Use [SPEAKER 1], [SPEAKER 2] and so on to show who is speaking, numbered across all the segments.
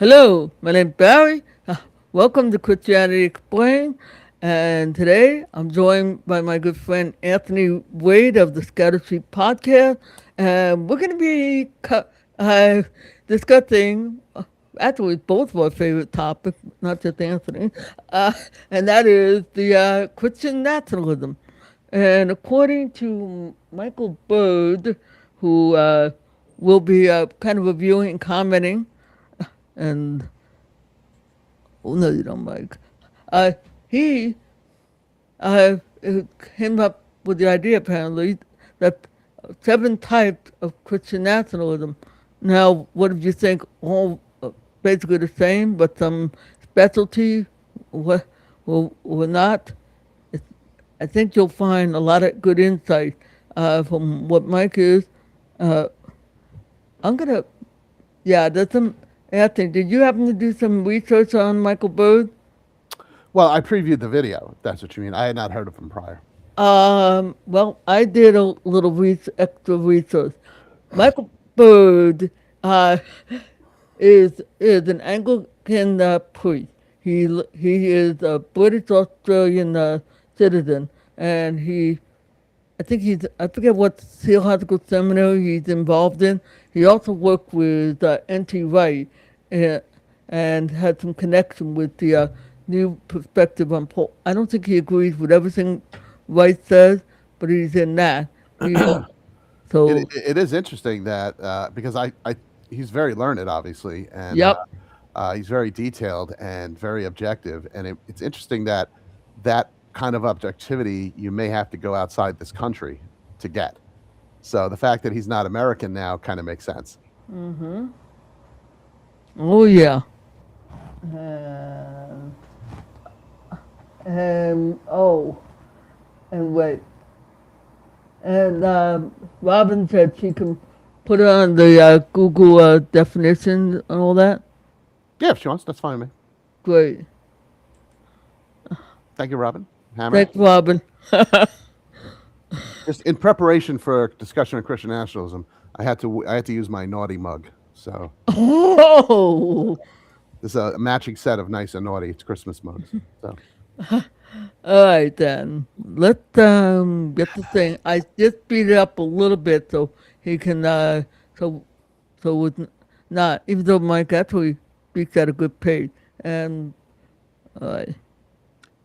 [SPEAKER 1] Hello, my name's Barry. Welcome to Christianity Explained. And today I'm joined by my good friend Anthony Wade of the Scattered Sheep Podcast. And we're going to be discussing actually both of our favorite topics, not just Anthony, uh, and that is the Christian nationalism. And according to Michael Bird, who will be kind of reviewing and commenting, and oh no, you don't, Mike. Uh, he uh, came up with the idea apparently that seven types of Christian nationalism. Now, what if you think all basically the same, but some specialty will not? It's, I think you'll find a lot of good insight from what Mike is. Uh, I'm gonna, yeah, there's some. Anthony, did you happen to do some research on Michael Bird?
[SPEAKER 2] Well, I previewed the video, if that's what you mean. I had not heard of him prior.
[SPEAKER 1] Well, I did a little extra research. Michael Bird uh, is an Anglican priest. He is a British Australian citizen, and I forget what theological seminary he's involved in. He also worked with N.T. Wright, uh, and had some connection with the new perspective on Paul. I don't think he agrees with everything Wright says, but he's in that. He,
[SPEAKER 2] It,
[SPEAKER 1] so,
[SPEAKER 2] it is interesting that because he's very learned, obviously, and
[SPEAKER 1] yep.
[SPEAKER 2] he's very detailed and very objective. And it's interesting that that kind of objectivity you may have to go outside this country to get. So the fact that he's not American now kind of makes sense.
[SPEAKER 1] Oh yeah. And, oh, and wait. And Robin said she can put it on the Google definition and all that.
[SPEAKER 2] Yeah, if she wants, that's fine with me.
[SPEAKER 1] Great.
[SPEAKER 2] Thank you, Robin. Hammer.
[SPEAKER 1] Thanks, Robin.
[SPEAKER 2] Just in preparation for a discussion on Christian nationalism, I had to use my naughty mug. So
[SPEAKER 1] Oh,
[SPEAKER 2] this is a matching set of nice and naughty. It's Christmas mugs. So
[SPEAKER 1] all right then. Let's get the thing. I just speed it up a little bit so he can so it's not, even though Mike actually speaks at a good pace. And all right,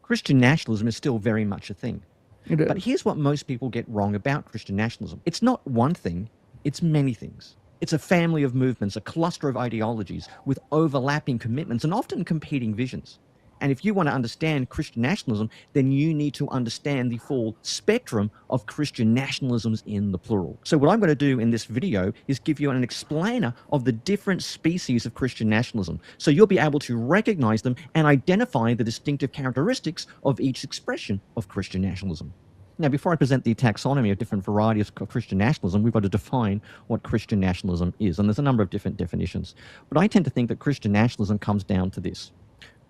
[SPEAKER 3] Christian nationalism is still very much a thing.
[SPEAKER 1] it
[SPEAKER 3] But
[SPEAKER 1] is.
[SPEAKER 3] here's what most people get wrong about Christian nationalism it's not one thing, it's many things. It's a family of movements, a cluster of ideologies with overlapping commitments and often competing visions. And if you want to understand Christian nationalism, then you need to understand the full spectrum of Christian nationalisms in the plural. So what I'm going to do in this video is give you an explainer of the different species of Christian nationalism. So you'll be able to recognize them and identify the distinctive characteristics of each expression of Christian nationalism. Now, before I present the taxonomy of different varieties of Christian nationalism, we've got to define what Christian nationalism is. And there's a number of different definitions. But I tend to think that Christian nationalism comes down to this.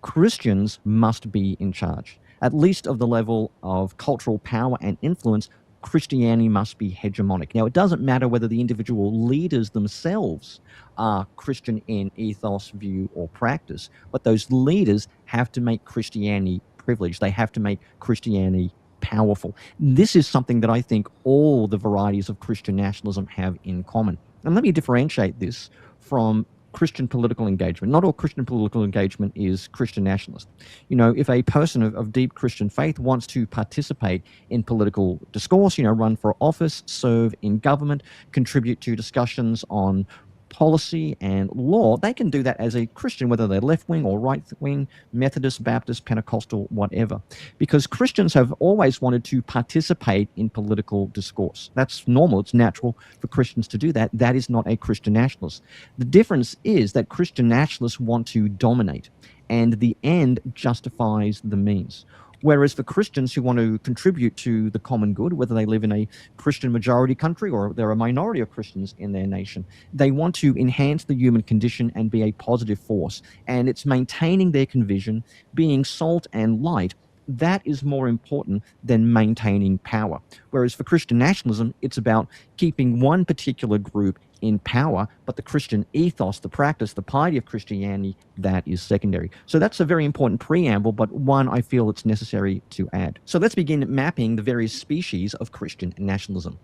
[SPEAKER 3] Christians must be in charge. At least of the level of cultural power and influence, Christianity must be hegemonic. Now, it doesn't matter whether the individual leaders themselves are Christian in ethos, view, or practice, but those leaders have to make Christianity privileged. They have to make Christianity powerful. This is something that I think all the varieties of Christian nationalism have in common. And let me differentiate this from Christian political engagement. Not all Christian political engagement is Christian nationalist. You know, if a person of deep Christian faith wants to participate in political discourse, run for office, serve in government, contribute to discussions on policy and law, they can do that as a Christian, whether they're left wing or right wing, Methodist, Baptist, Pentecostal, whatever. Because Christians have always wanted to participate in political discourse. That's normal, it's natural for Christians to do that. That is not a Christian nationalist. The difference is that Christian nationalists want to dominate, and the end justifies the means. Whereas for Christians who want to contribute to the common good, whether they live in a Christian majority country or they're a minority of Christians in their nation, they want to enhance the human condition and be a positive force. And it's maintaining their conviction, being salt and light. That is more important than maintaining power. Whereas for Christian nationalism, it's about keeping one particular group in power, but the Christian ethos, the practice, the piety of Christianity, that is secondary. So that's a very important preamble, but one I feel it's necessary to add. So let's begin mapping the various species of Christian nationalism.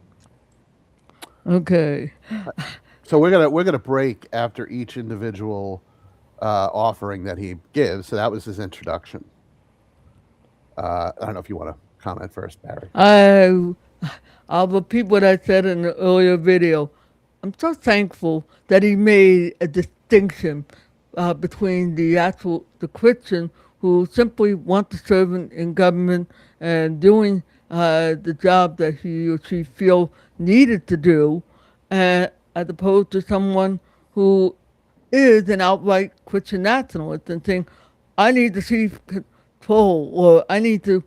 [SPEAKER 1] Okay.
[SPEAKER 2] So we're gonna break after each individual offering that he gives. So that was his introduction. I don't know if you want to comment first, Barry.
[SPEAKER 1] I'll repeat what I said in the earlier video. I'm so thankful that he made a distinction between the Christian who simply want to serve in government and doing the job that he or she feel needed to do, as opposed to someone who is an outright Christian nationalist and saying, I need to seize control or I need to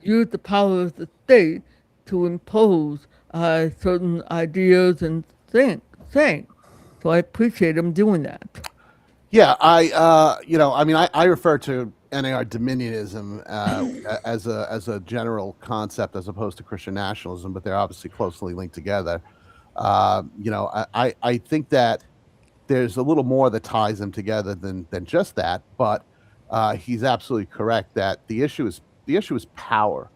[SPEAKER 1] use the power of the state to impose certain ideas and things. So I appreciate him doing that.
[SPEAKER 2] Yeah, I mean, I refer to NAR dominionism as a general concept as opposed to Christian nationalism, but they're obviously closely linked together. I think that there's a little more that ties them together than just that, but he's absolutely correct that the issue is power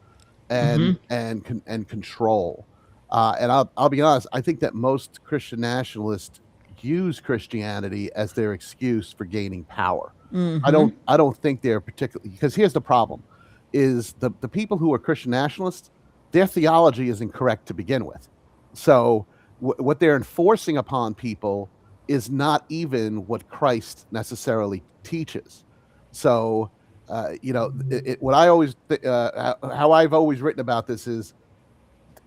[SPEAKER 1] Hmm.
[SPEAKER 2] and control. And I'll be honest, I think that most Christian nationalists use Christianity as their excuse for gaining power.
[SPEAKER 1] Hmm.
[SPEAKER 2] I don't think they're particularly, because here's the problem is the people who are Christian nationalists, their theology is incorrect to begin with. So what they're enforcing upon people is not even what Christ necessarily teaches. So what I always how I've always written about this is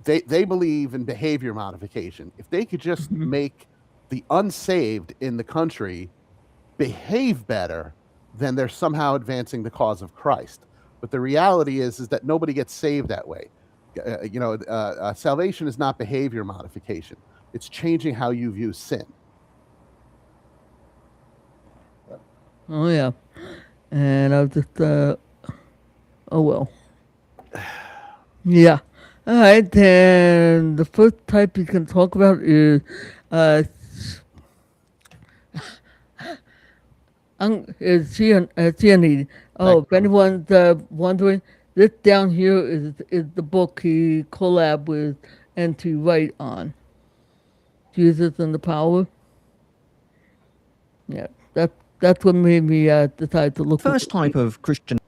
[SPEAKER 2] they believe in behavior modification. If they could just
[SPEAKER 1] Hmm.
[SPEAKER 2] make the unsaved in the country behave better, then they're somehow advancing the cause of Christ. But the reality is that nobody gets saved that way. Salvation is not behavior modification. It's changing how you view sin.
[SPEAKER 1] Oh, yeah. And I'll just, oh well. Yeah. All right, then the first type you can talk about is uh, cyanide. Oh, if
[SPEAKER 2] Excellent.
[SPEAKER 1] anyone's wondering, this down here is the book he collabed with N.T. Wright on. Jesus and the Power. Yeah, that's what made me decide to look.
[SPEAKER 3] First type of Christian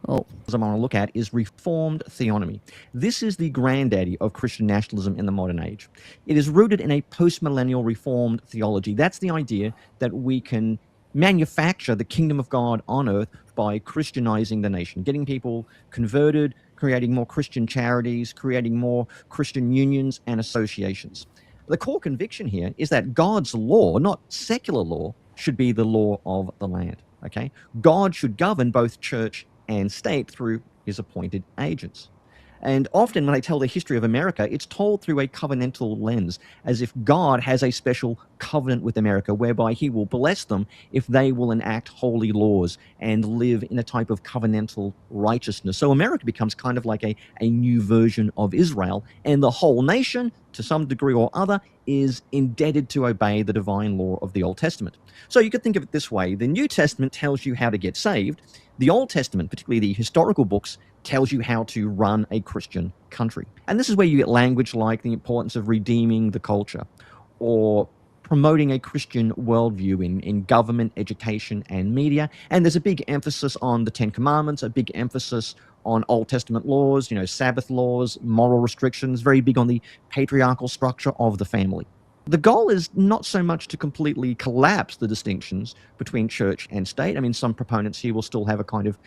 [SPEAKER 1] Oh,
[SPEAKER 3] I want to look at is Reformed theonomy. This is the granddaddy of Christian nationalism in the modern age. It is rooted in a postmillennial Reformed theology. That's the idea that we can manufacture the kingdom of God on earth by Christianizing the nation, getting people converted, creating more Christian charities, creating more Christian unions and associations. The core conviction here is that God's law, not secular law, should be the law of the land. Okay? God should govern both church and state through his appointed agents. And often when they tell the history of America, it's told through a covenantal lens, as if God has a special covenant with America whereby he will bless them if they will enact holy laws and live in a type of covenantal righteousness. So America becomes kind of like a new version of Israel, and the whole nation, to some degree or other, is indebted to obey the divine law of the Old Testament. So you could think of it this way. The New Testament tells you how to get saved. The Old Testament, particularly the historical books, tells you how to run a Christian country. And this is where you get language like the importance of redeeming the culture or promoting a Christian worldview in government, education, and media. And there's a big emphasis on the Ten Commandments, a big emphasis on Old Testament laws, Sabbath laws, moral restrictions, very big on the patriarchal structure of the family. The goal is not so much to completely collapse the distinctions between church and state. I mean, some proponents here will still have a kind of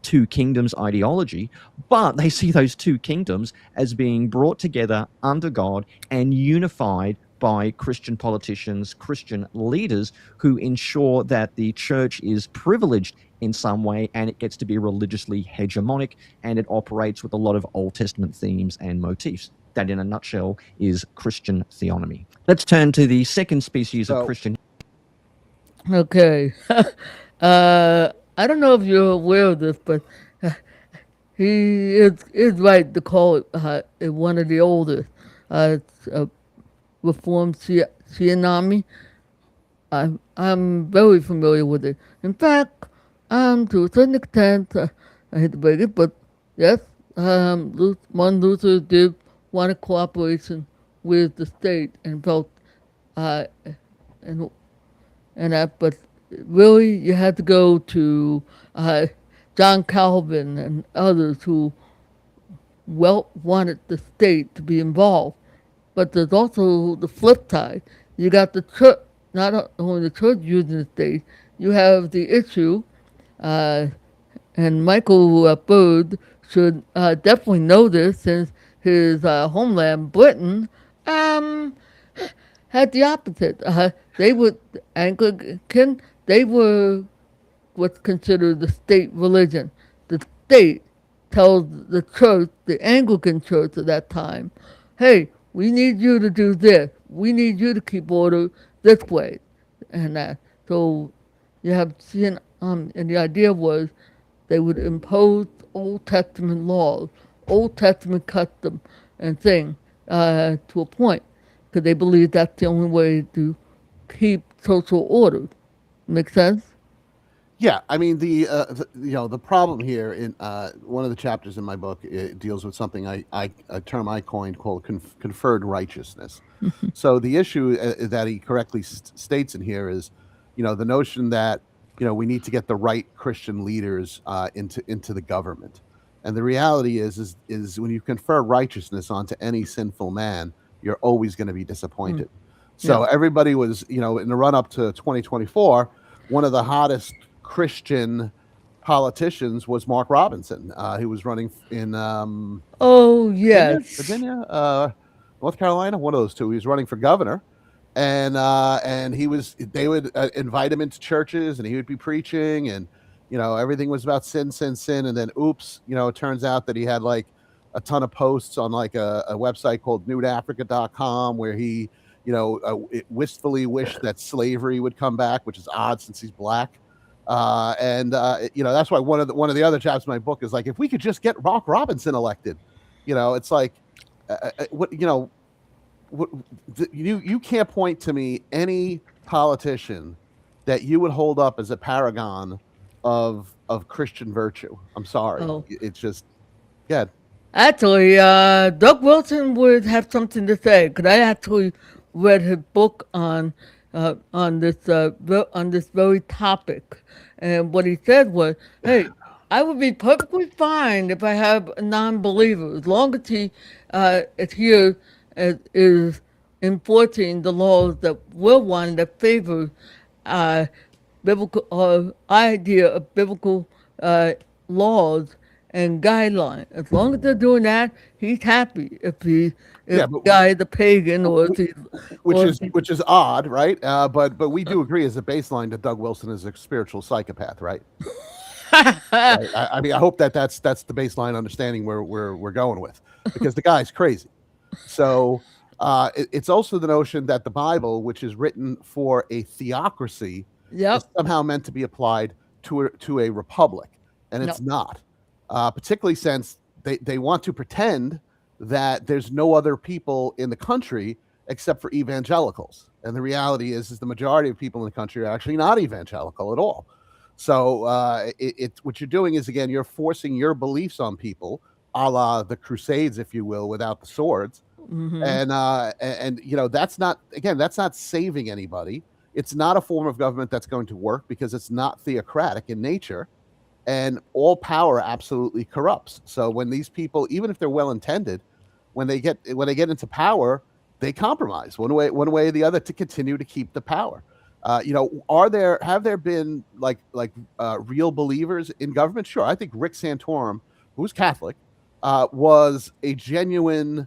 [SPEAKER 3] two kingdoms ideology, but they see those two kingdoms as being brought together under God and unified by Christian politicians, Christian leaders who ensure that the church is privileged in some way and it gets to be religiously hegemonic and it operates with a lot of Old Testament themes and motifs. That, in a nutshell, is Christian theonomy. Let's turn to the second species of
[SPEAKER 2] So
[SPEAKER 3] Christian.
[SPEAKER 1] okay. I don't know if you're aware of this, but he is right to call it one of the oldest. It's reformed tsunami. I'm very familiar with it. In fact, to a certain extent, I hate to break it, but yes, Martin Luther did want a cooperation with the state and felt, uh, and that, but really you had to go to uh, John Calvin and others who wanted the state to be involved. But there's also the flip side. You got the church, not only the church using the state, you have the issue, uh, and Michael Bird should definitely know this since his homeland, Britain, um, had the opposite. They were Anglican, they were what's considered the state religion. The state tells the church, the Anglican church at that time, hey, we need you to do this. We need you to keep order this way and that. So you have seen, and the idea was they would impose Old Testament laws, Old Testament custom and thing to a point, because they believe that's the only way to keep social order. Make sense?
[SPEAKER 2] Yeah, I mean the problem here in one of the chapters in my book, it deals with something a term I coined called conferred righteousness. So the issue that he correctly states in here is, the notion that we need to get the right Christian leaders into the government, and the reality is when you confer righteousness onto any sinful man, you're always going to be disappointed.
[SPEAKER 1] Yeah.
[SPEAKER 2] So everybody was, in the run up to 2024, one of the hottest Christian politicians was Mark Robinson. He was running in
[SPEAKER 1] Oh, yes.
[SPEAKER 2] North Carolina, one of those two. He was running for governor, and they would invite him into churches, and he would be preaching, and everything was about sin, sin, sin, and then oops, it turns out that he had like a ton of posts on like a website called nudeafrica.com where he wistfully wished that slavery would come back, which is odd since he's black. That's why one of the other chapters of my book is like, if we could just get Mark Robinson elected, it's like, what what, you can't point to me any politician that you would hold up as a paragon of Christian virtue. I'm sorry,
[SPEAKER 1] Oh,
[SPEAKER 2] it's just, yeah.
[SPEAKER 1] actually, Doug Wilson would have something to say because I actually read his book on this very topic, and what he said was, "Hey, I would be perfectly fine if I have a non-believer as long as he adheres is enforcing the laws that we're one that favor uh, biblical idea of biblical laws and guidelines. As long as they're doing that, he's happy. If
[SPEAKER 2] Yeah,
[SPEAKER 1] the guy is a pagan or if he's
[SPEAKER 2] which
[SPEAKER 1] or
[SPEAKER 2] is which is odd, right? But we do agree as a baseline that Doug Wilson is a spiritual psychopath, right? Right. I mean, I hope that's the baseline understanding we're going with, because the guy's crazy. So it's also the notion that the Bible, which is written for a theocracy, is
[SPEAKER 1] yep,
[SPEAKER 2] somehow meant to be applied to a republic, and
[SPEAKER 1] no,
[SPEAKER 2] it's not. Particularly since they want to pretend that there's no other people in the country except for evangelicals, and the reality is the majority of people in the country are actually not evangelical at all. So it's what you're doing is, again, you're forcing your beliefs on people, a la the Crusades, if you will, without the swords, and that's not saving anybody. It's not a form of government that's going to work because it's not theocratic in nature, and all power absolutely corrupts. So when these people, even if they're well intended, when they get into power, they compromise one way or the other to continue to keep the power. Have there been real believers in government? Sure, I think Rick Santorum, who's Catholic, was a genuine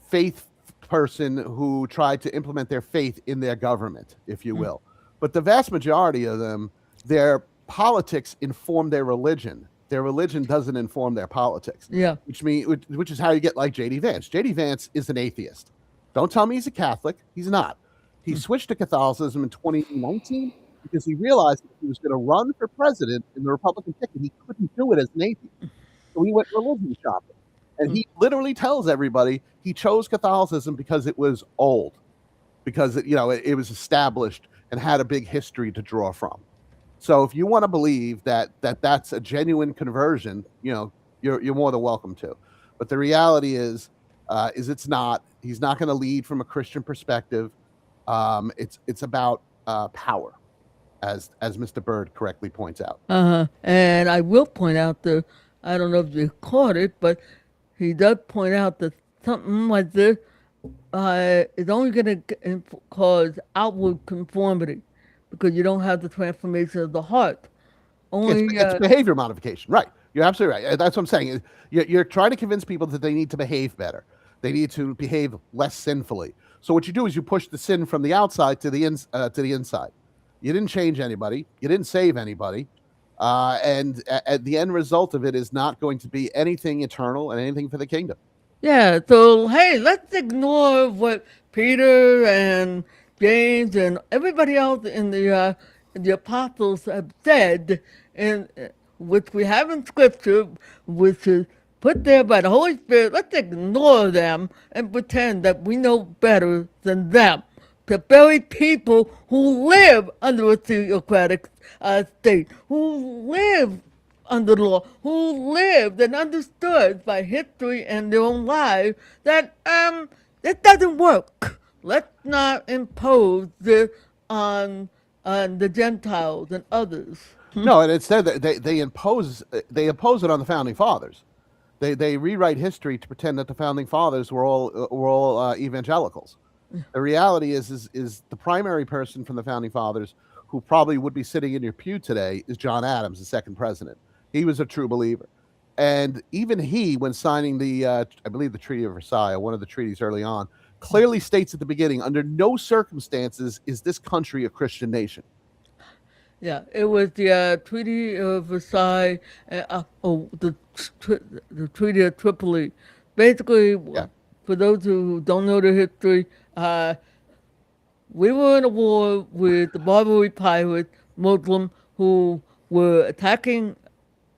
[SPEAKER 2] faith person who tried to implement their faith in their government, if you will. But the vast majority of them, their politics inform their religion. Their religion doesn't inform their politics.
[SPEAKER 1] yeah,
[SPEAKER 2] Which is how you get like JD Vance. JD Vance is an atheist. Don't tell me he's a Catholic. He's not. He switched to Catholicism in 2019 because he realized that if he was going to run for president in the Republican ticket, he couldn't do it as an atheist. So he went religion shopping. And he literally tells everybody he chose Catholicism because it was old, because it was established and had a big history to draw from. So if you want to believe that's a genuine conversion, you're more than welcome to. But the reality is it's not. He's not going to lead from a Christian perspective. It's about power, as Mr. Bird correctly points out.
[SPEAKER 1] And I will point out I don't know if you caught it, but he does point out that something like this is only going to cause outward conformity because you don't have the transformation of the heart. Only
[SPEAKER 2] It's behavior modification, right? You're absolutely right. That's what I'm saying. You're trying to convince people that they need to behave better. They need to behave less sinfully. So what you do is you push the sin from the outside to the inside. You didn't change anybody. You didn't save anybody. And at the end result of it is not going to be anything eternal and anything for the kingdom.
[SPEAKER 1] Yeah, so hey, let's ignore what Peter and James and everybody else in the apostles have said, and which we have in Scripture, which is put there by the Holy Spirit. Let's ignore them and pretend that we know better than them. The very people who live under a theocratic state, who live under the law, who lived and understood by history and their own lives that it doesn't work. Let's not impose this on the Gentiles and others.
[SPEAKER 2] No, and instead they impose it on the founding fathers. They rewrite history to pretend that the founding fathers were all evangelicals. The reality is the primary person from the founding fathers who probably would be sitting in your pew today is John Adams, the second president. He was a true believer. And even he, when signing I believe the Treaty of Versailles, one of the treaties early on, clearly states at the beginning, under no circumstances is this country a Christian nation.
[SPEAKER 1] Yeah, it was the Treaty of Versailles, the Treaty of Tripoli. Basically,
[SPEAKER 2] Yeah.
[SPEAKER 1] for those who don't know the history, we were in a war with the Barbary pirates, Muslim, who were attacking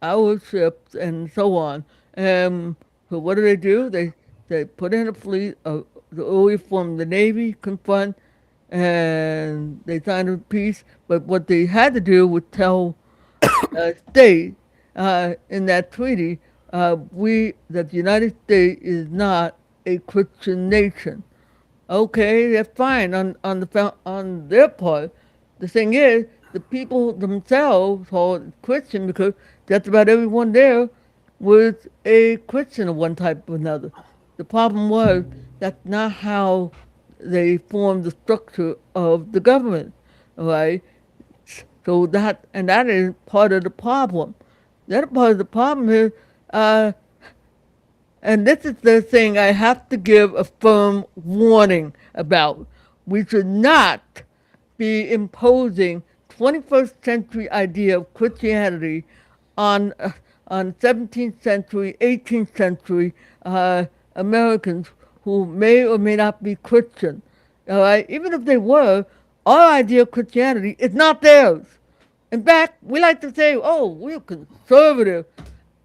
[SPEAKER 1] our ships and so on. So what do? They put in a fleet of the oil from the Navy, confront, and they signed a peace. But what they had to do was tell state in that treaty, that the United States is not a Christian nation. Okay, that's fine on their part. The thing is, the people themselves called Christian because just about everyone there was a Christian of one type or another. The problem was that's not how they formed the structure of the government, all right? So that is part of the problem. The other part of the problem is, and this is the thing I have to give a firm warning about. We should not be imposing 21st century idea of Christianity on 17th century, 18th century Americans who may or may not be Christian. All right, even if they were, our idea of Christianity is not theirs. In fact, we like to say, "Oh, we're conservative."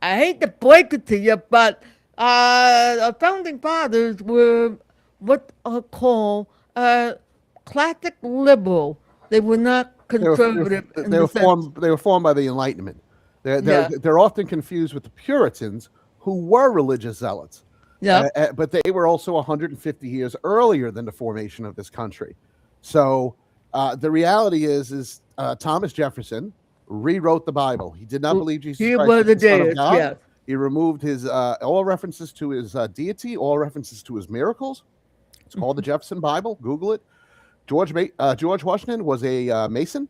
[SPEAKER 1] I hate to break it to you, but our founding fathers were what are called classic liberal. They were not conservative in
[SPEAKER 2] They
[SPEAKER 1] the
[SPEAKER 2] were
[SPEAKER 1] sense.
[SPEAKER 2] formed. They were formed by the Enlightenment. They're often confused with the Puritans, who were religious zealots.
[SPEAKER 1] Yeah.
[SPEAKER 2] But they were also 150 years earlier than the formation of this country. So the reality is Thomas Jefferson rewrote the Bible. He did not believe Jesus
[SPEAKER 1] He
[SPEAKER 2] Christ
[SPEAKER 1] was
[SPEAKER 2] was
[SPEAKER 1] a
[SPEAKER 2] the Son of
[SPEAKER 1] deist,
[SPEAKER 2] God.
[SPEAKER 1] yes.
[SPEAKER 2] He removed his all references to his deity, all references to his miracles. It's called the Jefferson Bible. Google it. George Washington was a Mason,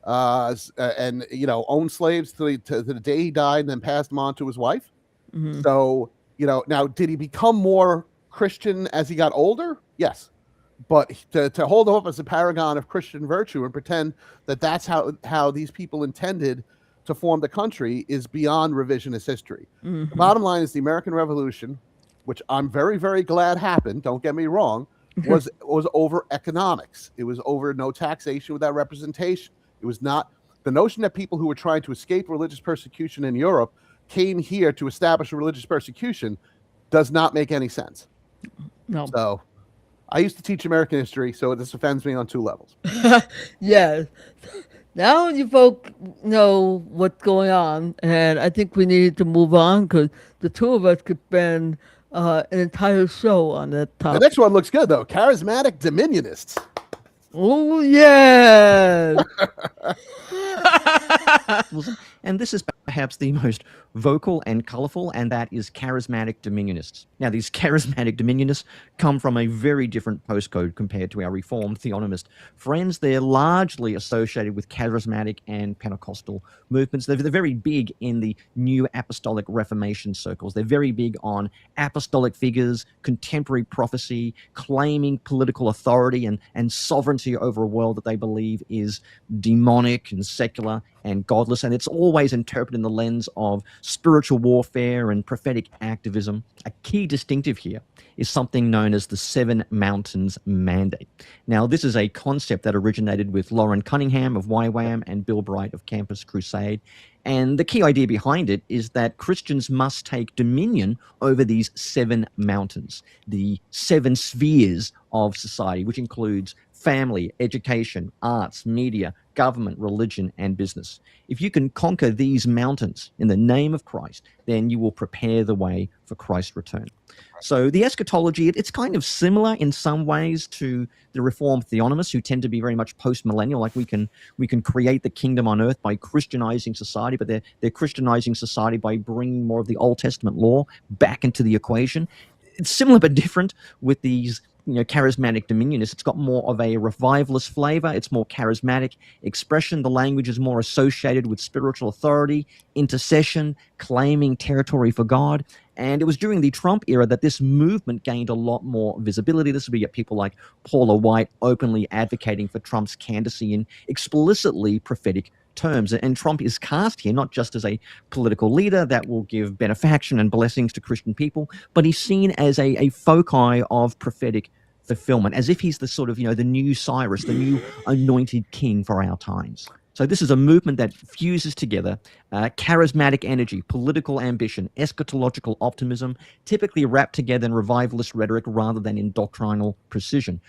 [SPEAKER 2] and owned slaves to the day he died, and then passed them on to his wife.
[SPEAKER 1] Mm-hmm.
[SPEAKER 2] So now did he become more Christian as he got older? Yes, but to hold him up as a paragon of Christian virtue and pretend that that's how these people intended to form the country is beyond revisionist history.
[SPEAKER 1] Mm-hmm.
[SPEAKER 2] The bottom line is the American Revolution, which I'm very, very glad happened, don't get me wrong, was over economics. It was over no taxation without representation. It was not the notion that people who were trying to escape religious persecution in Europe came here to establish a religious persecution does not make any sense.
[SPEAKER 1] No.
[SPEAKER 2] So I used to teach American history, so this offends me on two levels.
[SPEAKER 1] Yes. Now you folk know what's going on, and I think we need to move on because the two of us could spend an entire show on that
[SPEAKER 2] The
[SPEAKER 1] topic.
[SPEAKER 2] next one looks good, though. Charismatic Dominionists.
[SPEAKER 1] Oh, yes.
[SPEAKER 3] And this is perhaps the most vocal and colorful, and that is charismatic dominionists. Now, these charismatic dominionists come from a very different postcode compared to our Reformed theonomist friends. They're largely associated with charismatic and Pentecostal movements. They're very big in the New Apostolic Reformation circles. They're very big on apostolic figures, contemporary prophecy, claiming political authority and sovereignty over a world that they believe is demonic and secular and godless, and it's always interpreted in the lens of spiritual warfare and prophetic activism. A key distinctive here is something known as the Seven Mountains Mandate. Now, this is a concept that originated with Lauren Cunningham of YWAM and Bill Bright of Campus Crusade. And the key idea behind it is that Christians must take dominion over these seven mountains, the seven spheres of society, which includes family, education, arts, media, government, religion, and business. If you can conquer these mountains in the name of Christ, then you will prepare the way for Christ's return. So the eschatology, it's kind of similar in some ways to the Reformed theonomists, who tend to be very much post-millennial. Like we can create the kingdom on earth by Christianizing society, but they're Christianizing society by bringing more of the Old Testament law back into the equation. It's similar but different with these charismatic dominionists. It's got more of a revivalist flavor. It's more charismatic expression. The language is more associated with spiritual authority, intercession, claiming territory for God. And it was during the Trump era that this movement gained a lot more visibility. This would be people like Paula White openly advocating for Trump's candidacy in explicitly prophetic terms. And Trump is cast here not just as a political leader that will give benefaction and blessings to Christian people, but he's seen as a foci of prophetic fulfillment, as if he's the sort of, the new Cyrus, the new anointed king for our times. So this is a movement that fuses together charismatic energy, political ambition, eschatological optimism, typically wrapped together in revivalist rhetoric rather than in doctrinal precision,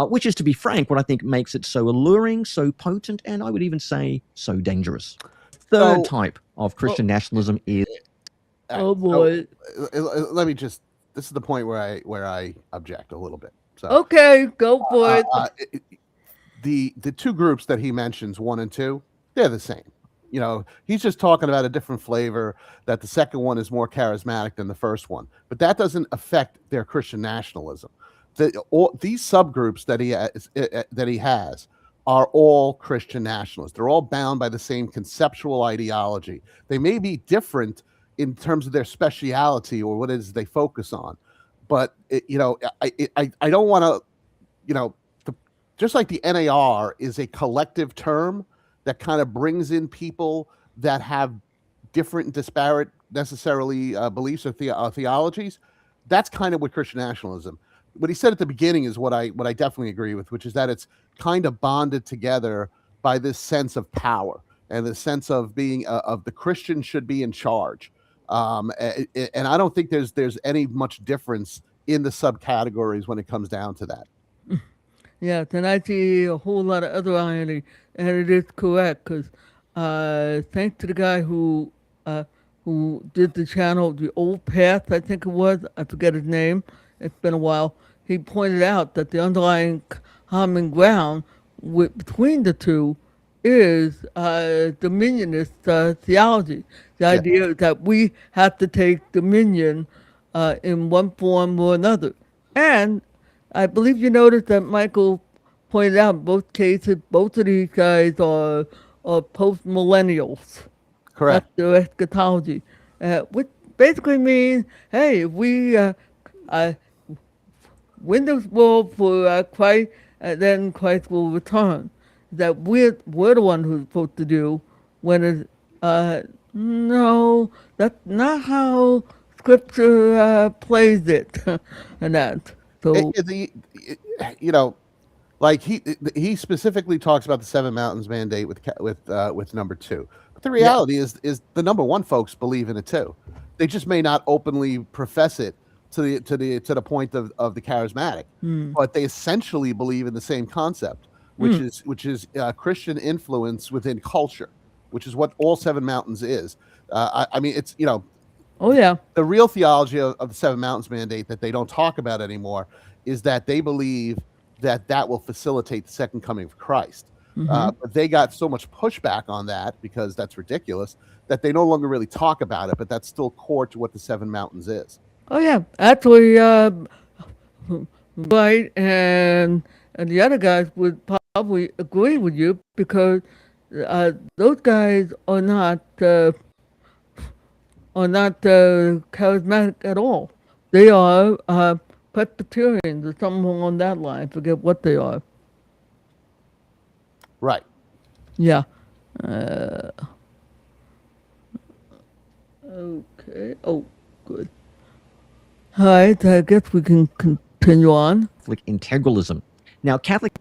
[SPEAKER 3] which is, to be frank, what I think makes it so alluring, so potent, and I would even say so dangerous. Third type of Christian nationalism is...
[SPEAKER 1] Oh, boy.
[SPEAKER 2] Let me just... This is the point where I object a little bit. So,
[SPEAKER 1] okay, go for it.
[SPEAKER 2] The two groups that he mentions, 1 and 2, they're the same. He's just talking about a different flavor, that the second one is more charismatic than the first one. But that doesn't affect their Christian nationalism. These subgroups that he has are all Christian nationalists. They're all bound by the same conceptual ideology. They may be different in terms of their speciality or what it is they focus on. But, I don't want to, just like the NAR is a collective term that kind of brings in people that have different and disparate necessarily beliefs or theologies, that's kind of what Christian nationalism. What he said at the beginning is what I definitely agree with, which is that it's kind of bonded together by this sense of power and the sense of being of the Christian should be in charge. And I don't think there's any much difference in the subcategories when it comes down to that.
[SPEAKER 1] Yeah, then I see a whole lot of other irony, and it is correct because thanks to the guy who did the channel, The Old Path, I think it was. I forget his name. It's been a while. He pointed out that the underlying common ground between the two is dominionist theology. The idea that we have to take dominion in one form or another. And I believe you noticed that Michael pointed out in both cases, both of these guys are post-millennials.
[SPEAKER 2] Correct.
[SPEAKER 1] That's their eschatology. Which basically means, hey, if we win this world for Christ, then Christ will return. That we're the one who's supposed to do when it's, no, that's not how Scripture plays it. And that. So,
[SPEAKER 2] Like he specifically talks about the Seven Mountains mandate with number two. But the
[SPEAKER 1] Yeah.
[SPEAKER 2] reality is the number one folks believe in it too. They just may not openly profess it to the point of the charismatic,
[SPEAKER 1] Mm.
[SPEAKER 2] but they essentially believe in the same concept,
[SPEAKER 1] Mm.
[SPEAKER 2] which is Christian influence within culture, which is what all Seven Mountains is. I mean, it's
[SPEAKER 1] Oh yeah.
[SPEAKER 2] the real theology of the Seven Mountains mandate that they don't talk about anymore is that they believe that that will facilitate the second coming of Christ.
[SPEAKER 1] Hmm.
[SPEAKER 2] But they got so much pushback on that because that's ridiculous that they no longer really talk about it. But that's still core to what the Seven Mountains is.
[SPEAKER 1] Oh yeah. Actually, right, and the other guys would probably agree with you because those guys are not charismatic at all. They are Presbyterians or something along that line. Forget what they are.
[SPEAKER 2] Right.
[SPEAKER 1] Yeah. Uh, okay. Oh, good. All right. I guess we can continue on.
[SPEAKER 3] Catholic integralism. Now, Catholic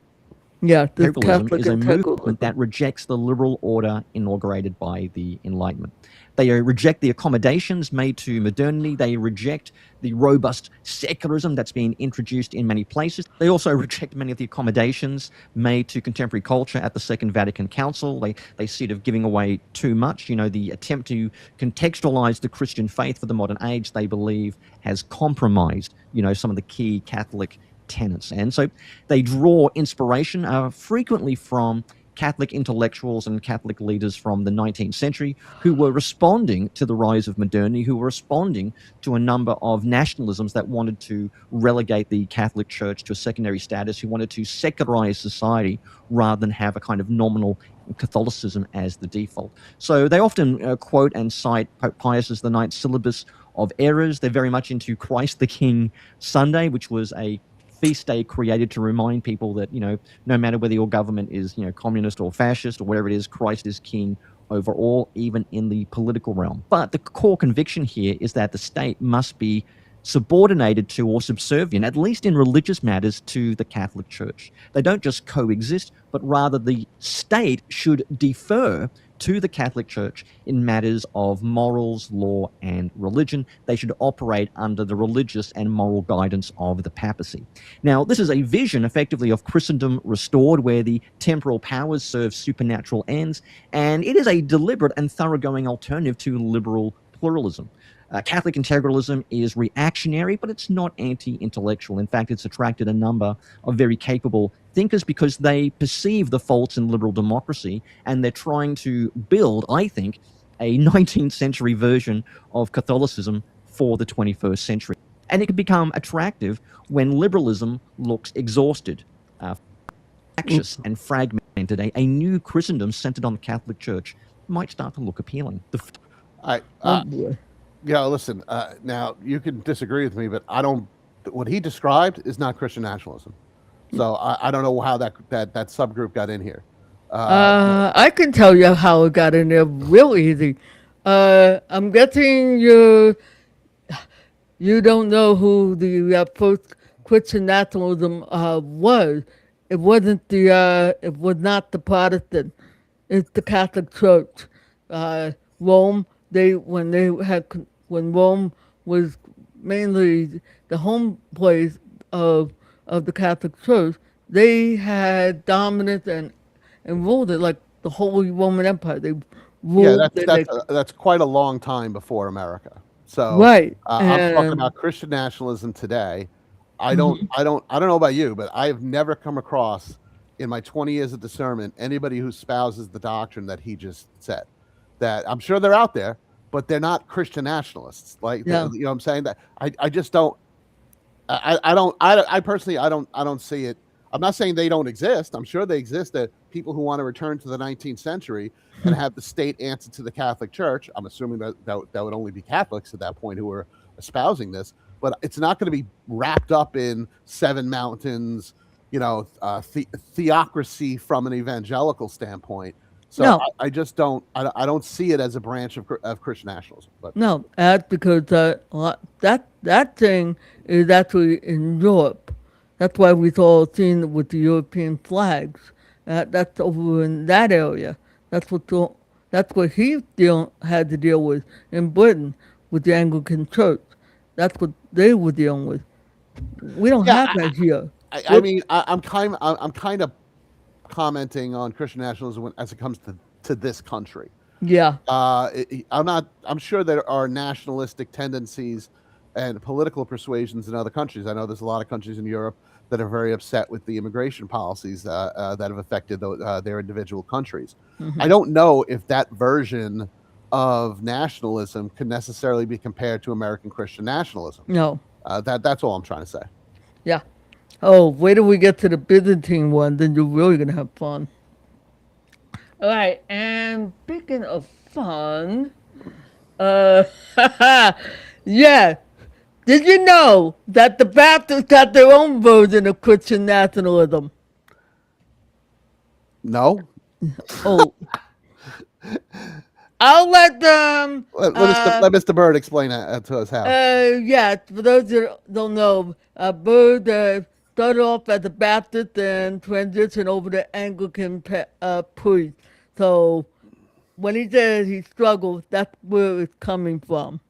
[SPEAKER 1] Yeah, this
[SPEAKER 3] integralism
[SPEAKER 1] Catholic
[SPEAKER 3] is a movement
[SPEAKER 1] integralism.
[SPEAKER 3] that rejects the liberal order inaugurated by the Enlightenment. They reject the accommodations made to modernity. They reject the robust secularism that's been introduced in many places. They also reject many of the accommodations made to contemporary culture at the Second Vatican Council. They see it of giving away too much. You know, the attempt to contextualize the Christian faith for the modern age, they believe, has compromised, you know, some of the key Catholic tenets. And so they draw inspiration frequently from Catholic intellectuals and Catholic leaders from the 19th century who were responding to the rise of modernity, who were responding to a number of nationalisms that wanted to relegate the Catholic Church to a secondary status, who wanted to secularize society rather than have a kind of nominal Catholicism as the default. So they often quote and cite Pope Pius as the Ninth Syllabus of errors. They're very much into Christ the King Sunday, which was a feast day created to remind people that, you know, no matter whether your government is, you know, communist or fascist or whatever it is, Christ is king over all, even in the political realm. But the core conviction here is that the state must be subordinated to or subservient, at least in religious matters, to the Catholic Church. They don't just coexist, but rather the state should defer to the Catholic Church in matters of morals, law, and religion. They should operate under the religious and moral guidance of the papacy. Now, this is a vision, effectively, of Christendom restored, where the temporal powers serve supernatural ends, and it is a deliberate and thoroughgoing alternative to liberal pluralism. Catholic integralism is reactionary, but it's not anti-intellectual. In fact, it's attracted a number of very capable thinkers because they perceive the faults in liberal democracy, and they're trying to build, I think, a 19th century version of Catholicism for the 21st century. And it can become attractive when liberalism looks exhausted, fractious, and fragmented. A new Christendom centered on the Catholic Church might start to look appealing.
[SPEAKER 2] I
[SPEAKER 1] Oh boy.
[SPEAKER 2] Yeah, listen. Now you can disagree with me, but I don't. What he described is not Christian nationalism. So I don't know how that subgroup got in here.
[SPEAKER 1] I can tell you how it got in there real easy. I'm guessing you don't know who the first Christian nationalism was. It was not the Protestant. It's the Catholic Church. Rome. When Rome was mainly the home place of the Catholic Church, they had dominance and ruled it like the Holy Roman Empire. They
[SPEAKER 2] Yeah,
[SPEAKER 1] ruled
[SPEAKER 2] that's
[SPEAKER 1] and
[SPEAKER 2] that's
[SPEAKER 1] they
[SPEAKER 2] uh, that's quite a long time before America. So
[SPEAKER 1] right
[SPEAKER 2] I'm talking
[SPEAKER 1] and
[SPEAKER 2] about Christian nationalism today.
[SPEAKER 1] mhm.
[SPEAKER 2] I don't know about you, but I have never come across in my 20 years of discernment anybody who espouses the doctrine that he just said. That I'm sure they're out there, but they're not Christian nationalists. Like
[SPEAKER 1] Yeah.
[SPEAKER 2] you know what I'm saying that I just don't I personally I don't see it. I'm not saying they don't exist. I'm sure they exist. That people who want to return to the 19th century and have the state answer to the Catholic Church. I'm assuming that would only be Catholics at that point who are espousing this. But it's not going to be wrapped up in seven mountains, you know, theocracy from an evangelical standpoint. So
[SPEAKER 1] No,
[SPEAKER 2] I just don't I don't see it as a branch of Christian nationalism. But
[SPEAKER 1] no, that's because that thing is actually in Europe. That's why we've all seen it with the European flags. That's over in that area. That's what the, that's what had to deal with in Britain with the Anglican Church. That's what they were dealing with. We don't
[SPEAKER 2] Yeah,
[SPEAKER 1] have that here.
[SPEAKER 2] I
[SPEAKER 1] We're,
[SPEAKER 2] mean, I'm kind of commenting on Christian nationalism as it comes to this country.
[SPEAKER 1] yeah.
[SPEAKER 2] I'm not. I'm sure there are nationalistic tendencies and political persuasions in other countries. I know there's a lot of countries in Europe that are very upset with the immigration policies that have affected their individual countries. I don't know if that version of nationalism can necessarily be compared to American Christian nationalism.
[SPEAKER 1] No.
[SPEAKER 2] That's all I'm trying to say.
[SPEAKER 1] Yeah. Oh, wait till we get to the Byzantine one, then you're really gonna have fun. All right. And speaking of fun, uh, yeah. Did you know that the Baptists got their own version of Christian nationalism?
[SPEAKER 2] No,
[SPEAKER 1] Oh, I'll let them.
[SPEAKER 2] let Mr. Bird explain that to us how.
[SPEAKER 1] Yeah, for those that don't know, Bird started off as a Baptist and transitioned over to Anglican priest. So when he says he struggles, that's where it's coming from.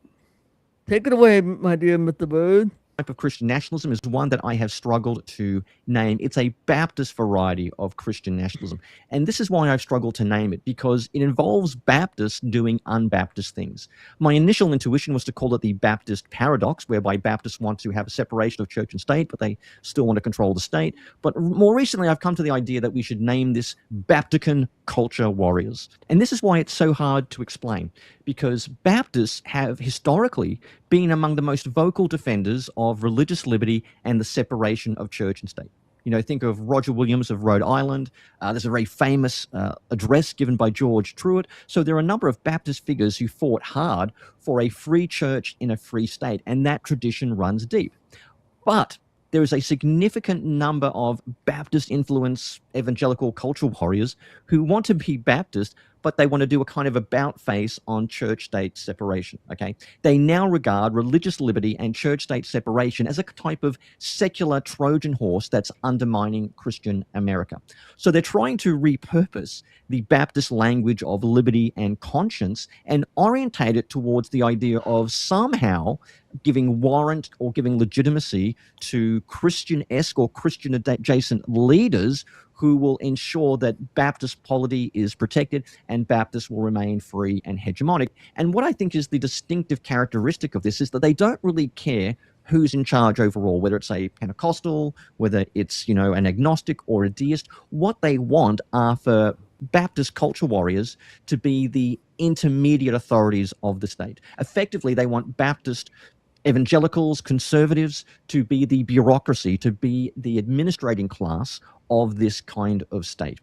[SPEAKER 1] Take it away, my dear Mr. Bird.
[SPEAKER 3] Type of Christian nationalism is one that I have struggled to name. It's a Baptist variety of Christian nationalism. And this is why I've struggled to name it, because it involves Baptists doing unbaptist things. My initial intuition was to call it the Baptist paradox, whereby Baptists want to have a separation of church and state, but they still want to control the state. But more recently, I've come to the idea that we should name this Baptican culture warriors. And this is why it's so hard to explain, because Baptists have historically been among the most vocal defenders of religious liberty and the separation of church and state. You know, think of Roger Williams of Rhode Island. There's a very famous address given by George Truett. So there are a number of Baptist figures who fought hard for a free church in a free state, and that tradition runs deep. But there is a significant number of Baptist influence evangelical cultural warriors who want to be Baptist, but they want to do a kind of about face on church state separation. Okay. They now regard religious liberty and church state separation as a type of secular Trojan horse that's undermining Christian America. So they're trying to repurpose the Baptist language of liberty and conscience and orientate it towards the idea of somehow giving warrant or giving legitimacy to Christian-esque or Christian-adjacent leaders who will ensure that Baptist polity is protected and Baptists will remain free and hegemonic. And what I think is the distinctive characteristic of this is that they don't really care who's in charge overall, whether it's a Pentecostal, whether it's, you know, an agnostic or a deist. What they want are for Baptist culture warriors to be the intermediate authorities of the state. Effectively, they want Baptist evangelicals, conservatives to be the bureaucracy, to be the administrating class of this kind of state.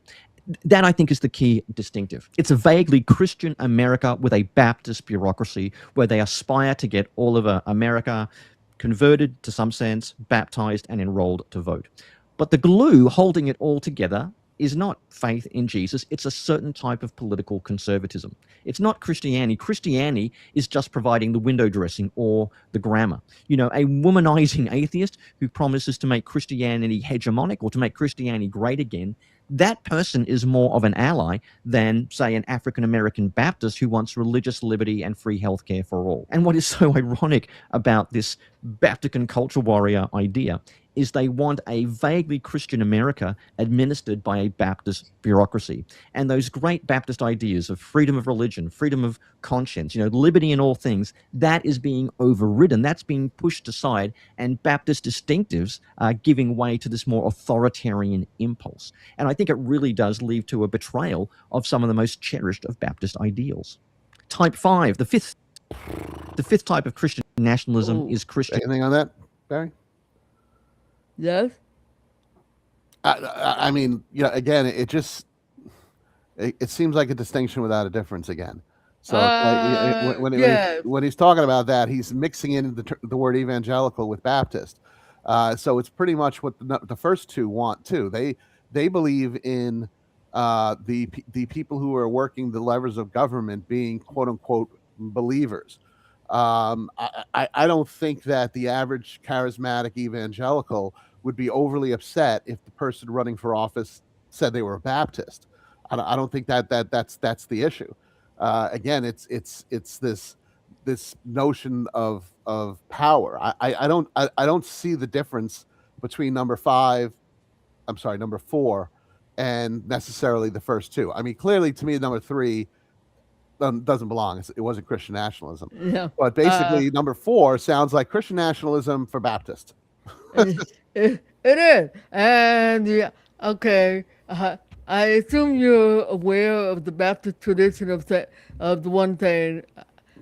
[SPEAKER 3] That, I think, is the key distinctive. It's a vaguely Christian America with a Baptist bureaucracy where they aspire to get all of America converted to some sense, baptized, and enrolled to vote. But the glue holding it all together is not faith in Jesus. It's a certain type of political conservatism. It's not Christianity. Christianity is just providing the window dressing or the grammar. You know, a womanizing atheist who promises to make Christianity hegemonic or to make Christianity great again, that person is more of an ally than, say, an African-American Baptist who wants religious liberty and free healthcare for all. And what is so ironic about this Baptican culture warrior idea is they want a vaguely Christian America administered by a Baptist bureaucracy. And those great Baptist ideas of freedom of religion, freedom of conscience, you know, liberty in all things, that is being overridden. That's being pushed aside, and Baptist distinctives are giving way to this more authoritarian impulse. And I think it really does lead to a betrayal of some of the most cherished of Baptist ideals. Type 5, the fifth type of Christian nationalism is Christian.
[SPEAKER 2] Anything on that, Barry?
[SPEAKER 1] Yes?
[SPEAKER 2] I mean, you know, again, it seems like a distinction without a difference again. So
[SPEAKER 1] Yeah.
[SPEAKER 2] when he's talking about that, he's mixing in the word evangelical with Baptist. So it's pretty much what the first two want too. They believe in the people who are working the levers of government being quote unquote believers. I don't think that the average charismatic evangelical would be overly upset if the person running for office said they were a Baptist. I don't think that's the issue. Again, it's this notion of power. I don't see the difference between number five. I'm sorry, number four, and necessarily the first two. I mean, clearly to me, number three doesn't belong. It wasn't Christian nationalism,
[SPEAKER 1] Yeah.
[SPEAKER 2] but basically, number four sounds like Christian nationalism for Baptist.
[SPEAKER 1] It is. And yeah, okay. I assume you're aware of the Baptist tradition of the one thing,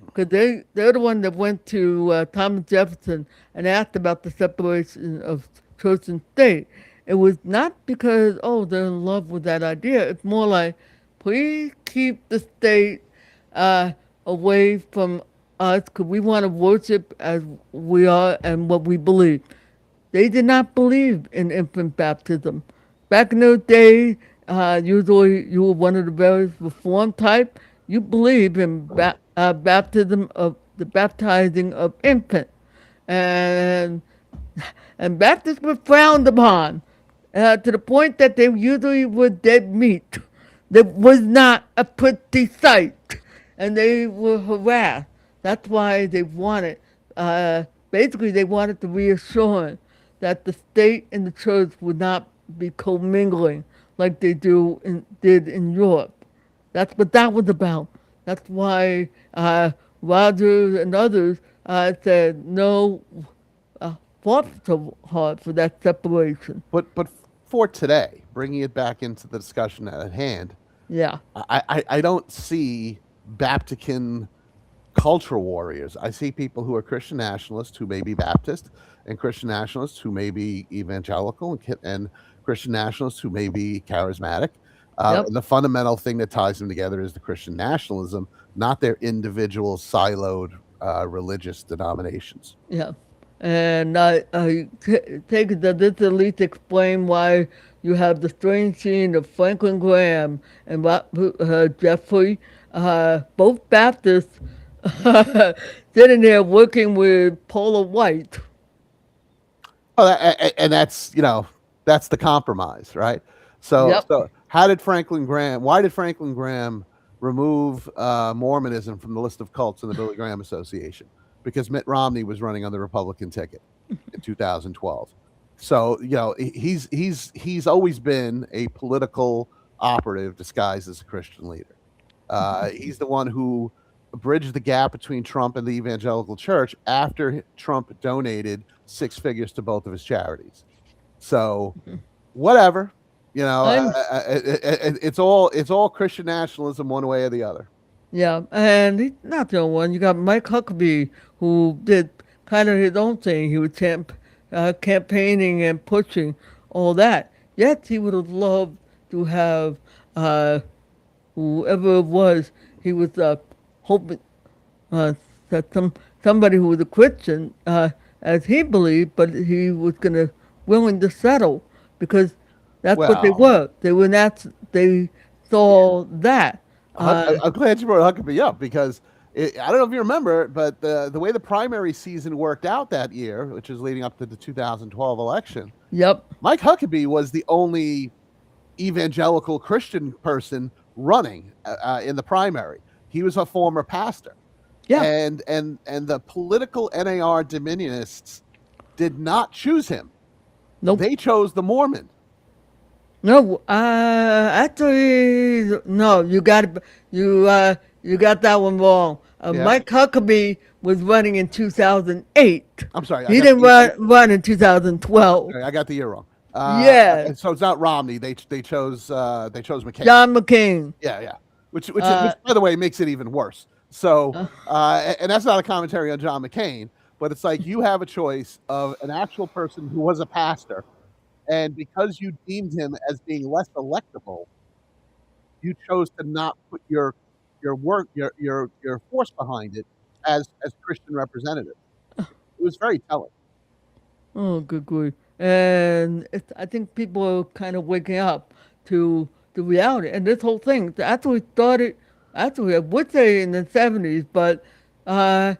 [SPEAKER 1] because they're the one that went to Thomas Jefferson and asked about the separation of church and state. It was not because, oh, they're in love with that idea. It's more like, please keep the state uh, away from us because we want to worship as we are and what we believe. They did not believe in infant baptism. Back in those days, usually you were one of the very reformed type. You believe in baptism of the baptizing of infant, and and Baptists were frowned upon to the point that they usually were dead meat. That was not a pretty sight, and they were harassed. That's why they wanted, basically, they wanted the reassurance that the state and the church would not be commingling like they did in Europe. That's what that was about. That's why Rogers and others said no, fought so hard for that separation.
[SPEAKER 2] But for today, bringing it back into the discussion at hand,
[SPEAKER 1] Yeah.
[SPEAKER 2] I don't see Baptican culture warriors. I see people who are Christian nationalists who may be Baptist, and Christian nationalists who may be evangelical, and Christian nationalists who may be charismatic.
[SPEAKER 1] Yep.
[SPEAKER 2] And the fundamental thing that ties them together is the Christian nationalism, not their individual siloed religious denominations.
[SPEAKER 1] Yeah. And take it that this at least explain why you have the strange scene of Franklin Graham and Jeffrey, both Baptists, sitting there working with Paula White.
[SPEAKER 2] Well, and that's the compromise, right? So
[SPEAKER 1] Yep.
[SPEAKER 2] so how did Franklin Graham? Why did Franklin Graham remove Mormonism from the list of cults in the Billy Graham Association? Because Mitt Romney was running on the Republican ticket in 2012. So he's always been a political operative disguised as a Christian leader. He's the one who bridged the gap between Trump and the evangelical church after Trump donated six figures to both of his charities. So whatever,
[SPEAKER 1] I'm
[SPEAKER 2] it's all Christian nationalism one way or the other.
[SPEAKER 1] Yeah, and he's not the only one. You got Mike Huckabee, who did kind of his own thing. He was campaigning and pushing all that. Yet he would have loved to have uh, whoever it was. He was hoping uh, that somebody who was a Christian, as he believed, but he was gonna willing to settle because that's what they
[SPEAKER 2] Well,
[SPEAKER 1] were. They were not. They saw that. Uh,
[SPEAKER 2] I'm glad you brought Huckabee up because I don't know if you remember, but the way the primary season worked out that year, which is leading up to the 2012 election,
[SPEAKER 1] yep.
[SPEAKER 2] Mike Huckabee was the only evangelical Christian person running in the primary. He was a former pastor,
[SPEAKER 1] Yeah.
[SPEAKER 2] and the political NAR Dominionists did not choose him.
[SPEAKER 1] Nope.
[SPEAKER 2] They chose the Mormon.
[SPEAKER 1] No. Actually, no. You got that one wrong.
[SPEAKER 2] Yeah.
[SPEAKER 1] Mike Huckabee was running in 2008.
[SPEAKER 2] I'm sorry,
[SPEAKER 1] He didn't run in 2012.
[SPEAKER 2] I got the year wrong.
[SPEAKER 1] Yeah.
[SPEAKER 2] So it's not Romney. They chose McCain.
[SPEAKER 1] John McCain.
[SPEAKER 2] Yeah. Which by the way makes it even worse. So and that's not a commentary on John McCain, but it's like you have a choice of an actual person who was a pastor, and because you deemed him as being less electable, you chose to not put your work your force behind it as Christian representative. It was very telling.
[SPEAKER 1] Oh, good grief. And I think people are kind of waking up to the reality. And this whole thing actually started, actually, I would say in the 70s, but uh,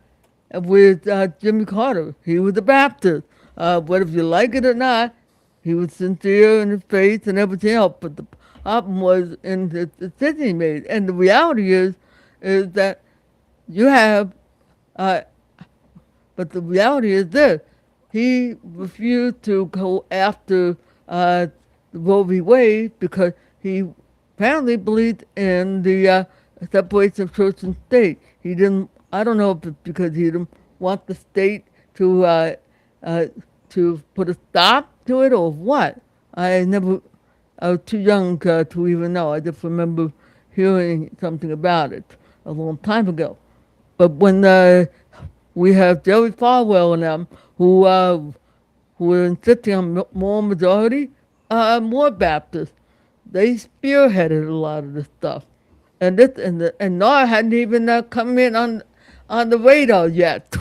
[SPEAKER 1] with Jimmy Carter. He was a Baptist. But if you like it or not, He was sincere in his faith and everything else, but the problem was in the decision he made. And the reality is that you have, uh, but the reality is this: he refused to go after the Roe v. Wade because he apparently believed in the separation of church and state. He didn't. I don't know if it's because he didn't want the state to uh, to put a stop to it or what. I never. I was too young to even know. I just remember hearing something about it a long time ago. But when we have Jerry Falwell and them who are insisting on more majority, more Baptists. They spearheaded a lot of this stuff, and NAR hadn't even come in on the radar yet.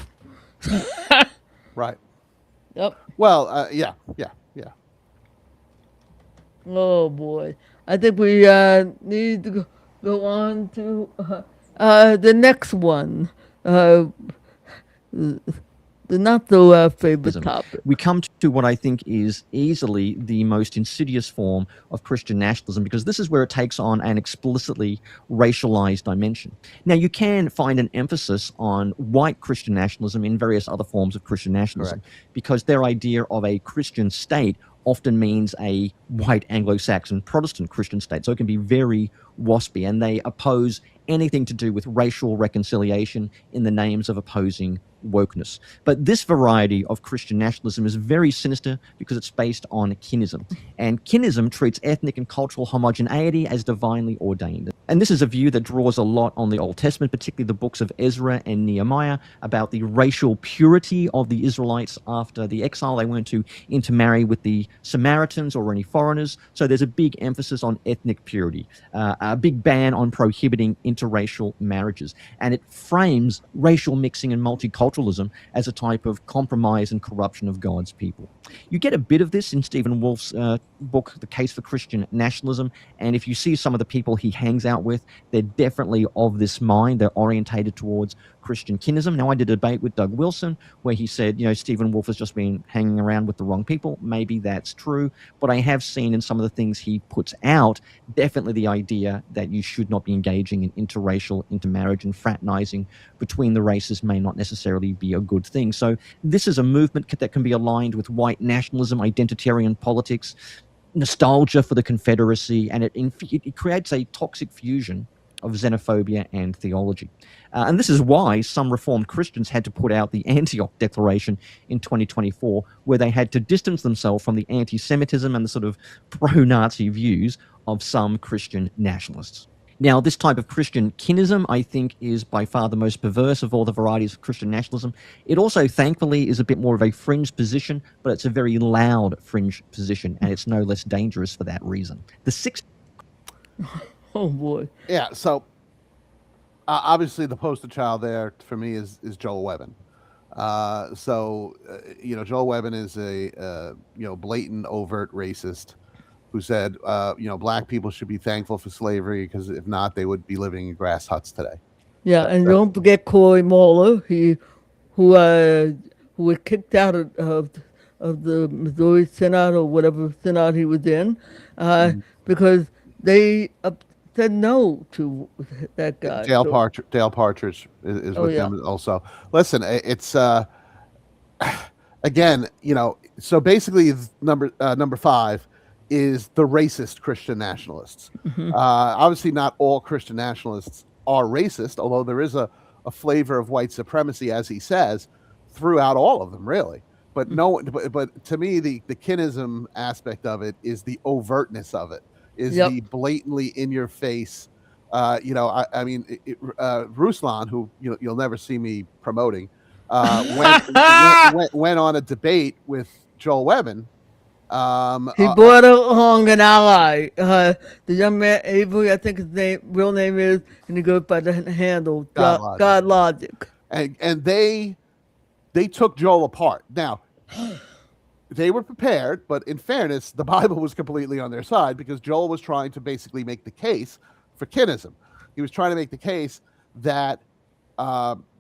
[SPEAKER 2] Right.
[SPEAKER 1] Yep.
[SPEAKER 2] Well, yeah, yeah, yeah.
[SPEAKER 1] Oh boy, I think we need to go on to the next one. Uh, the not so favorite topic.
[SPEAKER 3] We come to what I think is easily the most insidious form of Christian nationalism, because this is where it takes on an explicitly racialized dimension. Now, you can find an emphasis on white Christian nationalism in various other forms of Christian nationalism,
[SPEAKER 2] Correct.
[SPEAKER 3] because their idea of a Christian state often means a white Anglo-Saxon Protestant Christian state. So it can be very waspy, and they oppose anything to do with racial reconciliation in the names of opposing wokeness. But this variety of Christian nationalism is very sinister because it's based on kinism. And kinism treats ethnic and cultural homogeneity as divinely ordained. And this is a view that draws a lot on the Old Testament, particularly the books of Ezra and Nehemiah, about the racial purity of the Israelites after the exile. They weren't to intermarry with the Samaritans or any foreigners. So there's a big emphasis on ethnic purity, a big ban on prohibiting interracial marriages. And it frames racial mixing and multiculturalism as a type of compromise and corruption of God's people. You get a bit of this in Stephen Wolfe's book, The Case for Christian Nationalism. And if you see some of the people he hangs out with, they're definitely of this mind. They're orientated towards Christian kinism. Now, I did a debate with Doug Wilson where he said, Stephen Wolfe has just been hanging around with the wrong people. Maybe that's true. But I have seen in some of the things he puts out, definitely the idea that you should not be engaging in interracial intermarriage, and fraternizing between the races may not necessarily be a good thing. So this is a movement that can be aligned with white nationalism, identitarian politics, nostalgia for the Confederacy, and it creates a toxic fusion of xenophobia and theology. And this is why some Reformed Christians had to put out the Antioch Declaration in 2024, where they had to distance themselves from the anti-Semitism and the sort of pro-Nazi views of some Christian nationalists. Now, this type of Christian kinism, I think, is by far the most perverse of all the varieties of Christian nationalism. It also, thankfully, is a bit more of a fringe position, but it's a very loud fringe position, and it's no less dangerous for that reason. The sixth...
[SPEAKER 1] Oh boy.
[SPEAKER 2] Yeah. So obviously, the poster child there for me is Joel Webbon. Joel Webbon is a blatant, overt racist who said, black people should be thankful for slavery because if not, they would be living in grass huts today.
[SPEAKER 1] Yeah, and don't forget Corey Moller, who was kicked out of the Missouri Synod or whatever synod he was in, because they said no to that guy.
[SPEAKER 2] Dale Partridge is with
[SPEAKER 1] yeah.
[SPEAKER 2] them also. Listen, it's again, so basically number 5 is the racist Christian nationalists. Obviously, not all Christian nationalists are racist, although there is a flavor of white supremacy, as he says, throughout all of them, really. But but to me, the kinism aspect of it is the overtness of it, is the blatantly in your face. Ruslan, who you'll never see me promoting, went on a debate with Joel Webbon.
[SPEAKER 1] He brought along an ally, the young man Avery, I think his real name is, and he goes by the handle God Logic.
[SPEAKER 2] And they took Joel apart. Now, they were prepared, but in fairness, the Bible was completely on their side, because Joel was trying to basically make the case for kinism. He was trying to make the case that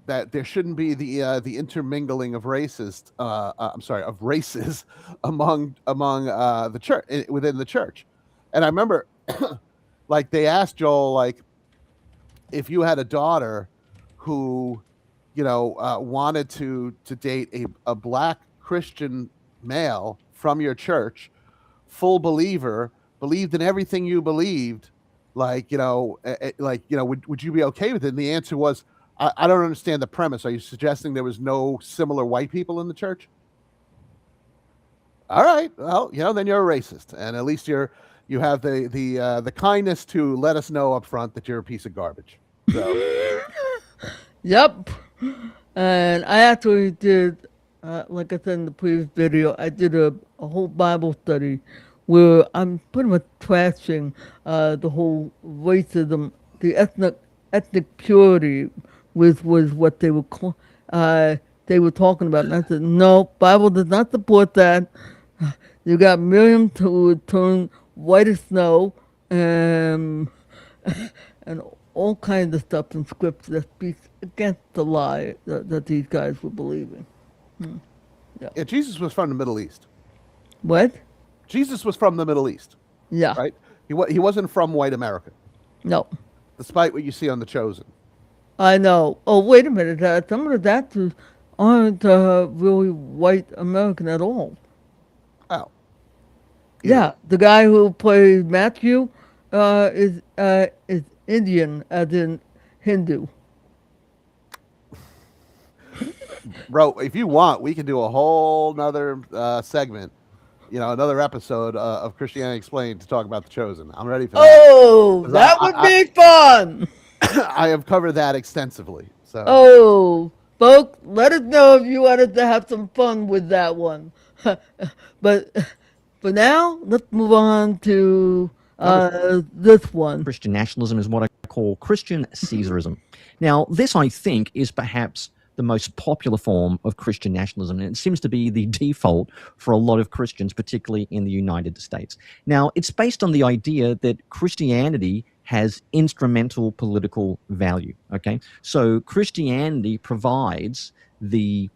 [SPEAKER 2] that there shouldn't be the intermingling of I'm sorry, of races among the church, within the church. And I remember, like, they asked Joel, like, if you had a daughter who, wanted to date a black Christian male from your church, full believer, believed in everything you believed, like, would you be okay with it? And the answer was, I don't understand the premise. Are you suggesting there was no similar white people in the church? All right, well, then you're a racist, and at least you have the kindness to let us know up front that you're a piece of garbage. So
[SPEAKER 1] Yep. And I actually did, like I said in the previous video, I did a whole Bible study where I'm pretty much trashing the whole racism, the ethnic purity was what they were talking about. And I said, no, Bible does not support that. You got Miriam to turn white as snow, and and all kinds of stuff in scripture that speaks against the lie that these guys were believing.
[SPEAKER 2] yeah, Jesus was from the Middle East.
[SPEAKER 1] What?
[SPEAKER 2] Jesus was from the Middle East,
[SPEAKER 1] Yeah.
[SPEAKER 2] right? He wasn't from white America,
[SPEAKER 1] No.
[SPEAKER 2] despite what you see on The Chosen.
[SPEAKER 1] I know. Oh, wait a minute. Some of the actors aren't really white American at all.
[SPEAKER 2] Oh, either way.
[SPEAKER 1] Yeah, the guy who plays Matthew is Indian, as in Hindu.
[SPEAKER 2] Bro, if you want, we can do a whole nother segment, another episode of Christianity Explained to talk about The Chosen. I'm ready for that.
[SPEAKER 1] Oh,
[SPEAKER 2] 'Cause
[SPEAKER 1] that would be fun.
[SPEAKER 2] I have covered that extensively. So
[SPEAKER 1] Oh, folks, let us know if you wanted to have some fun with that one. But for now, let's move on to
[SPEAKER 2] number
[SPEAKER 1] this one.
[SPEAKER 3] Christian nationalism is what I call Christian Caesarism. Now, this, I think, is perhaps the most popular form of Christian nationalism, and it seems to be the default for a lot of Christians, particularly in the United States. Now, it's based on the idea that Christianity has instrumental political value. Okay, so Christianity provides the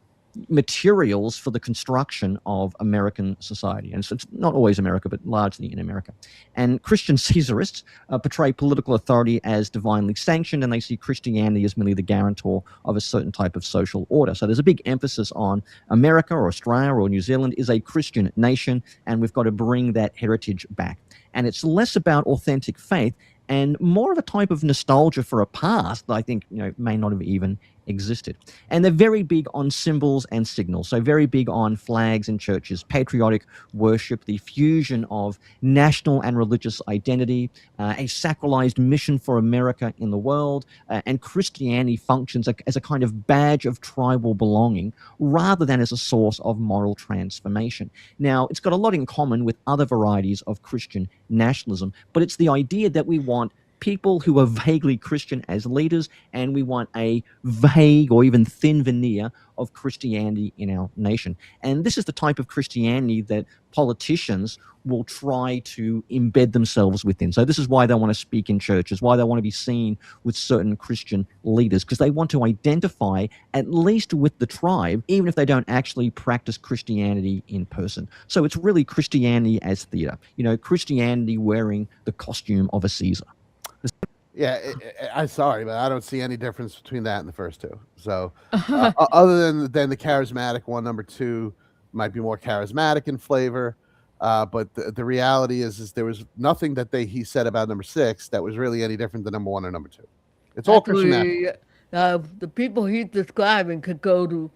[SPEAKER 3] materials for the construction of American society. And so it's not always America, but largely in America. And Christian Caesarists portray political authority as divinely sanctioned, and they see Christianity as merely the guarantor of a certain type of social order. So there's a big emphasis on America or Australia or New Zealand is a Christian nation, and we've got to bring that heritage back. And it's less about authentic faith and more of a type of nostalgia for a past that I think may not have even existed. And they're very big on symbols and signals. So very big on flags in churches, patriotic worship, the fusion of national and religious identity, a sacralized mission for America in the world, and Christianity functions as a kind of badge of tribal belonging rather than as a source of moral transformation. Now, it's got a lot in common with other varieties of Christian nationalism, but it's the idea that we want people who are vaguely Christian as leaders, and we want a vague or even thin veneer of Christianity in our nation. And this is the type of Christianity that politicians will try to embed themselves within. So this is why they want to speak in churches, why they want to be seen with certain Christian leaders, because they want to identify at least with the tribe, even if they don't actually practice Christianity in person. So it's really Christianity as theater, Christianity wearing the costume of a Caesar.
[SPEAKER 2] Yeah, I'm sorry, but I don't see any difference between that and the first two. So, other than the charismatic one, number two might be more charismatic in flavor. But the reality is there was nothing that he said about number six that was really any different than number one or number two. It's all Christian nationalism.
[SPEAKER 1] The people he's describing can go to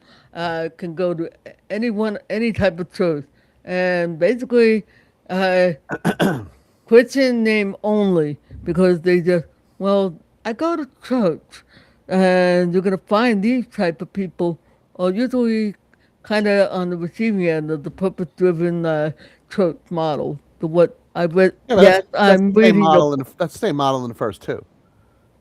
[SPEAKER 1] any type of church, and basically Christian name only, because they just, well, I go to church, and you're gonna find these type of people are usually kind of on the receiving end of the purpose-driven church model. The what I read,
[SPEAKER 2] Yeah, but
[SPEAKER 1] yes,
[SPEAKER 2] that's
[SPEAKER 1] I'm
[SPEAKER 2] the same
[SPEAKER 1] reading
[SPEAKER 2] model,
[SPEAKER 1] the.
[SPEAKER 2] and that's the same model in the first two.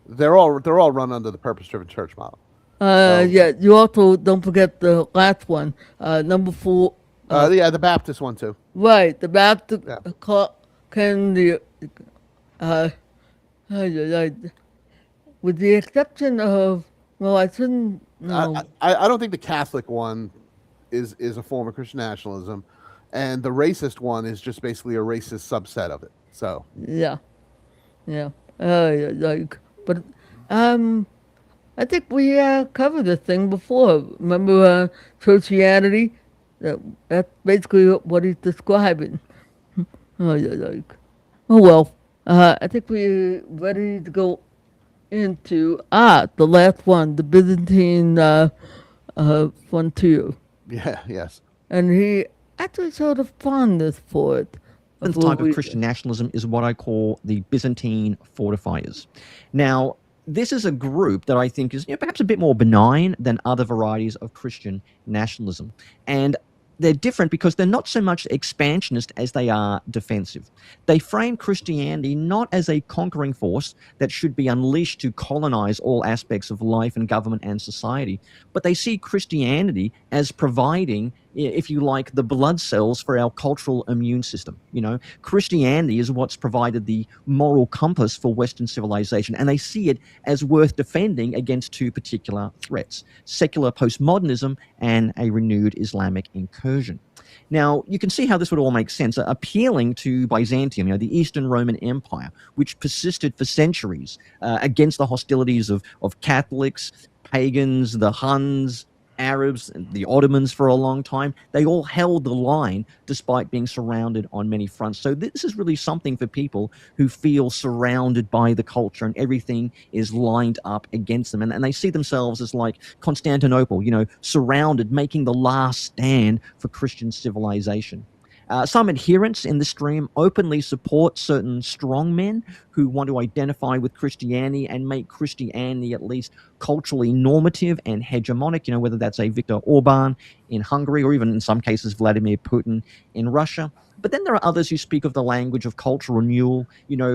[SPEAKER 2] They're all run under the purpose-driven church model.
[SPEAKER 1] Yeah, you also don't forget the last one, number four.
[SPEAKER 2] Yeah, the Baptist one too.
[SPEAKER 1] Right, the Baptist
[SPEAKER 2] Yeah.
[SPEAKER 1] can the uh, with the exception of, well, I shouldn't No.
[SPEAKER 2] I don't think the Catholic one is a form of Christian nationalism, and the racist one is just basically a racist subset of it. So
[SPEAKER 1] Yeah. Yeah. Yeah, like, but um, I think we covered this thing before. Remember churchianity? That's basically what he's describing. Oh, yeah, like. Oh well. I think we're ready to go into the last one, the Byzantine frontier,
[SPEAKER 2] yeah, yes,
[SPEAKER 1] and he actually showed a fondness for it.
[SPEAKER 3] Seventh
[SPEAKER 1] For
[SPEAKER 3] type of
[SPEAKER 1] we,
[SPEAKER 3] Christian nationalism is what I call the Byzantine fortifiers. Now, this is a group that I think is perhaps a bit more benign than other varieties of Christian nationalism. And they're different because they're not so much expansionist as they are defensive. They frame Christianity not as a conquering force that should be unleashed to colonize all aspects of life and government and society, but they see Christianity as providing, if you like, the blood cells for our cultural immune system. Christianity is what's provided the moral compass for Western civilization, and they see it as worth defending against two particular threats: secular postmodernism and a renewed Islamic incursion. Now, you can see how this would all make sense. Appealing to Byzantium, the Eastern Roman Empire, which persisted for centuries against the hostilities of Catholics, pagans, the Huns, Arabs, and the Ottomans for a long time. They all held the line despite being surrounded on many fronts. So this is really something for people who feel surrounded by the culture and everything is lined up against them. And they see themselves as like Constantinople, surrounded, making the last stand for Christian civilization. Some adherents in the stream openly support certain strongmen who want to identify with Christianity and make Christianity at least culturally normative and hegemonic, whether that's a Viktor Orban in Hungary or even in some cases Vladimir Putin in Russia. But then there are others who speak of the language of cultural renewal,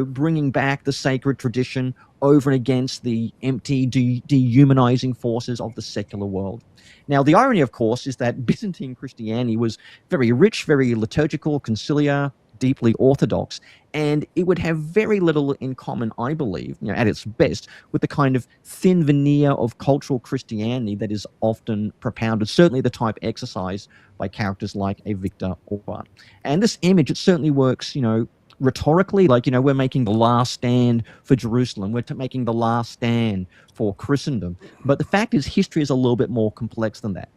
[SPEAKER 3] bringing back the sacred tradition over and against the empty, dehumanizing forces of the secular world. Now, the irony, of course, is that Byzantine Christianity was very rich, very liturgical, conciliar, deeply orthodox, and it would have very little in common, I believe, at its best, with the kind of thin veneer of cultural Christianity that is often propounded, certainly the type exercised by characters like a Viktor Orban. And this image, it certainly works, rhetorically, like, we're making the last stand for Jerusalem, we're making the last stand for Christendom. But the fact is, history is a little bit more complex than that.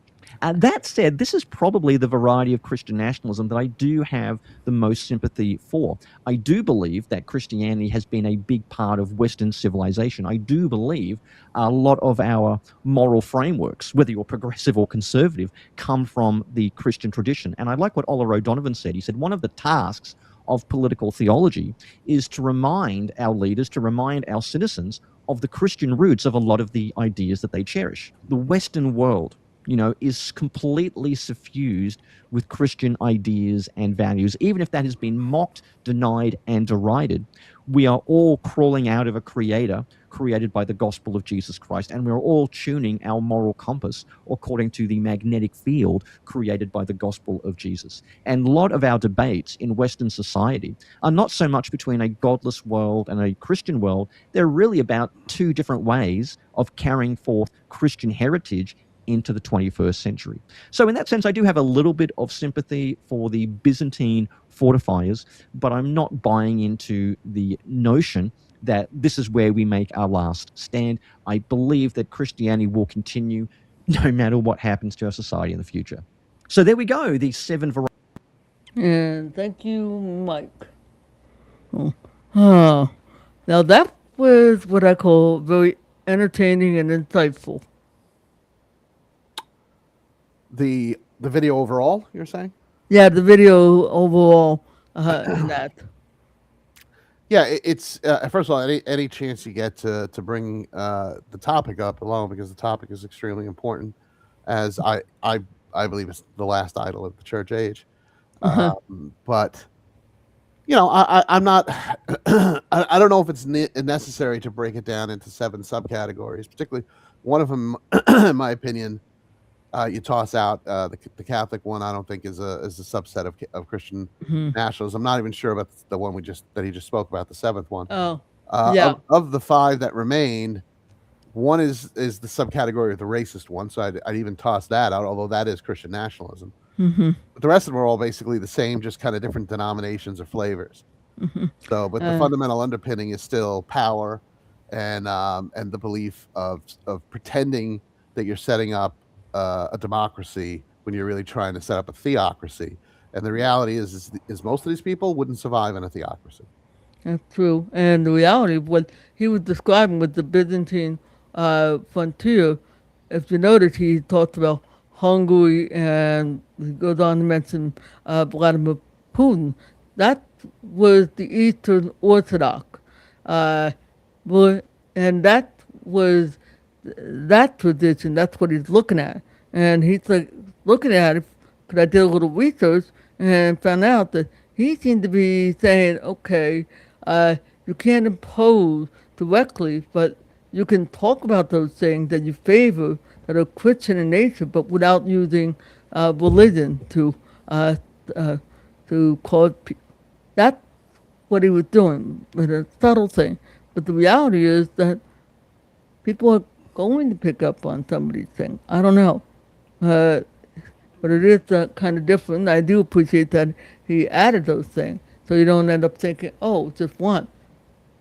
[SPEAKER 3] That said, this is probably the variety of Christian nationalism that I do have the most sympathy for. I do believe that Christianity has been a big part of Western civilization. I do believe a lot of our moral frameworks, whether you're progressive or conservative, come from the Christian tradition. And I like what Oliver O'Donovan said. He said one of the tasks of political theology is to remind our leaders, to remind our citizens of the Christian roots of a lot of the ideas that they cherish. The Western world, is completely suffused with Christian ideas and values. Even if that has been mocked, denied, and derided, we are all crawling out of a creator created by the gospel of Jesus Christ, and we're all tuning our moral compass according to the magnetic field created by the gospel of Jesus. And a lot of our debates in Western society are not so much between a godless world and a Christian world. They're really about two different ways of carrying forth Christian heritage into the 21st century. So in that sense, I do have a little bit of sympathy for the Byzantine fortifiers, but I'm not buying into the notion that this is where we make our last stand. I believe that Christianity will continue no matter what happens to our society in the future. So there we go, the 7 varieties.
[SPEAKER 1] and thank you, Mike. Oh, now that was what I call very entertaining and insightful.
[SPEAKER 2] the video overall, you're saying?
[SPEAKER 1] Yeah, the video overall in that.
[SPEAKER 2] Yeah, it's first of all, any chance you get to bring the topic up alone, because the topic is extremely important, as I believe it's the last idol of the church age. But I'm not. I don't know if it's necessary to break it down into 7 subcategories. Particularly, one of them, in my opinion, you toss out the Catholic one. I don't think is a subset of Christian nationalism. I'm not even sure about the one that he just spoke about, the 7th one.
[SPEAKER 1] Oh, yeah.
[SPEAKER 2] Of the 5 that remain, One is the subcategory of the racist one, so I'd even toss that out, although that is Christian nationalism.
[SPEAKER 1] Mm-hmm.
[SPEAKER 2] But the rest of them are all basically the same, just kind of different denominations or flavors.
[SPEAKER 1] Mm-hmm.
[SPEAKER 2] So, but the
[SPEAKER 1] Uh,
[SPEAKER 2] fundamental underpinning is still power, and the belief of pretending that you're setting up a democracy when you're really trying to set up a theocracy. And the reality is most of these people wouldn't survive in a theocracy.
[SPEAKER 1] That's true. And the reality of what he was describing with the Byzantine frontier, if you notice, he talked about Hungary and he goes on to mention Vladimir Putin. That was the Eastern Orthodox. Uh, well, and that was that tradition. That's what he's looking at. And he's like looking at it because I did a little research and found out that he seemed to be saying, okay, uh, you can't impose directly, but you can talk about those things that you favor that are Christian in nature, but without using religion uh, uh, to cause. That's what he was doing with a subtle thing. But the reality is that people are going to pick up on some of these things. I don't know. Uh, but it is kind of different. I do appreciate that he added those things. So you don't end up thinking, oh, just one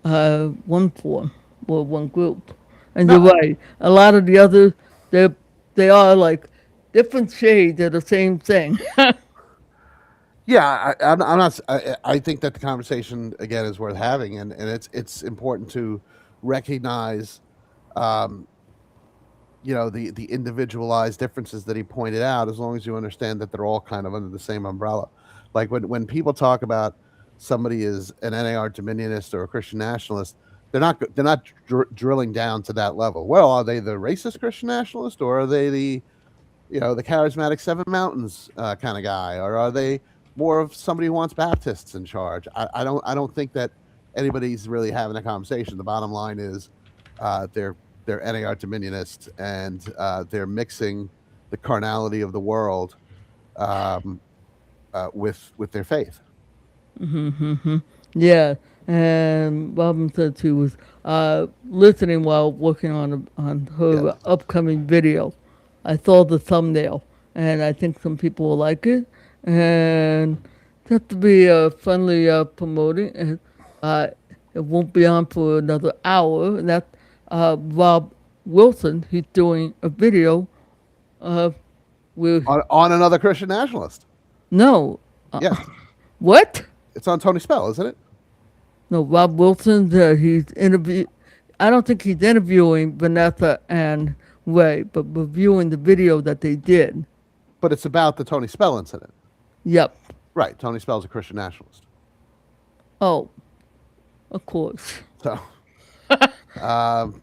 [SPEAKER 1] form or one group. And you're
[SPEAKER 2] No,
[SPEAKER 1] right. A lot of the others, they are like different shades of the same thing.
[SPEAKER 2] yeah, I'm not. I think that the conversation again is worth having, and it's important to recognize, um, the individualized differences that he pointed out, as long as you understand that they're all kind of under the same umbrella. Like when people talk about somebody is an NAR dominionist or a Christian nationalist, they're not drilling down to that level. Well, are they the racist Christian nationalist, or are they the charismatic Seven Mountains kind of guy, or are they more of somebody who wants Baptists in charge? I don't think that anybody's really having a conversation. The bottom line is they're NAR dominionists, and they're mixing the carnality of the world um, with their faith.
[SPEAKER 1] Yeah, and Robin said she was listening while working on
[SPEAKER 2] Yes.
[SPEAKER 1] her upcoming video. I saw the thumbnail, and I think some people will like it. And just to be friendly promoting, and it won't be on for another hour. And that's Rob Wilson. He's doing a video uh, with
[SPEAKER 2] On another Christian nationalist.
[SPEAKER 1] no,
[SPEAKER 2] Yes,
[SPEAKER 1] what?
[SPEAKER 2] it's on Tony Spell, isn't it?
[SPEAKER 1] No, Rob Wilson. He's interview. I don't think he's interviewing Vanessa and Ray, but reviewing the video that they did.
[SPEAKER 2] But it's about the Tony Spell incident.
[SPEAKER 1] Yep.
[SPEAKER 2] Right. Tony Spell's a Christian nationalist.
[SPEAKER 1] Oh, of course.
[SPEAKER 2] So, um,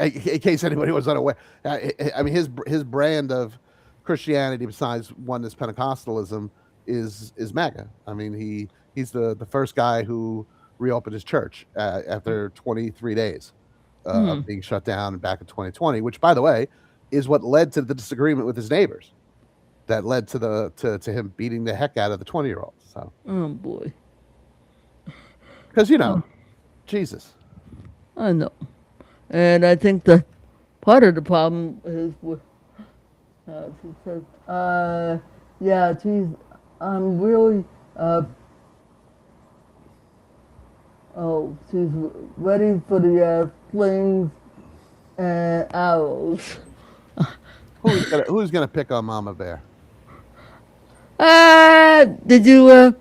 [SPEAKER 2] in case anybody was unaware, I mean his brand of Christianity, besides oneness Pentecostalism, is MAGA. I mean he's the first guy who reopened his church after 23 days of being shut down back in 2020, which, by the way, is what led to the disagreement with his neighbors. That led to him beating the heck out of the 20-year-old. So,
[SPEAKER 1] Oh boy.
[SPEAKER 2] because Jesus.
[SPEAKER 1] I know. And I think that part of the problem is with, she says, yeah, geez, I'm really, she's ready for the slings and arrows.
[SPEAKER 2] Who's gonna pick on Mama Bear?
[SPEAKER 1] Did you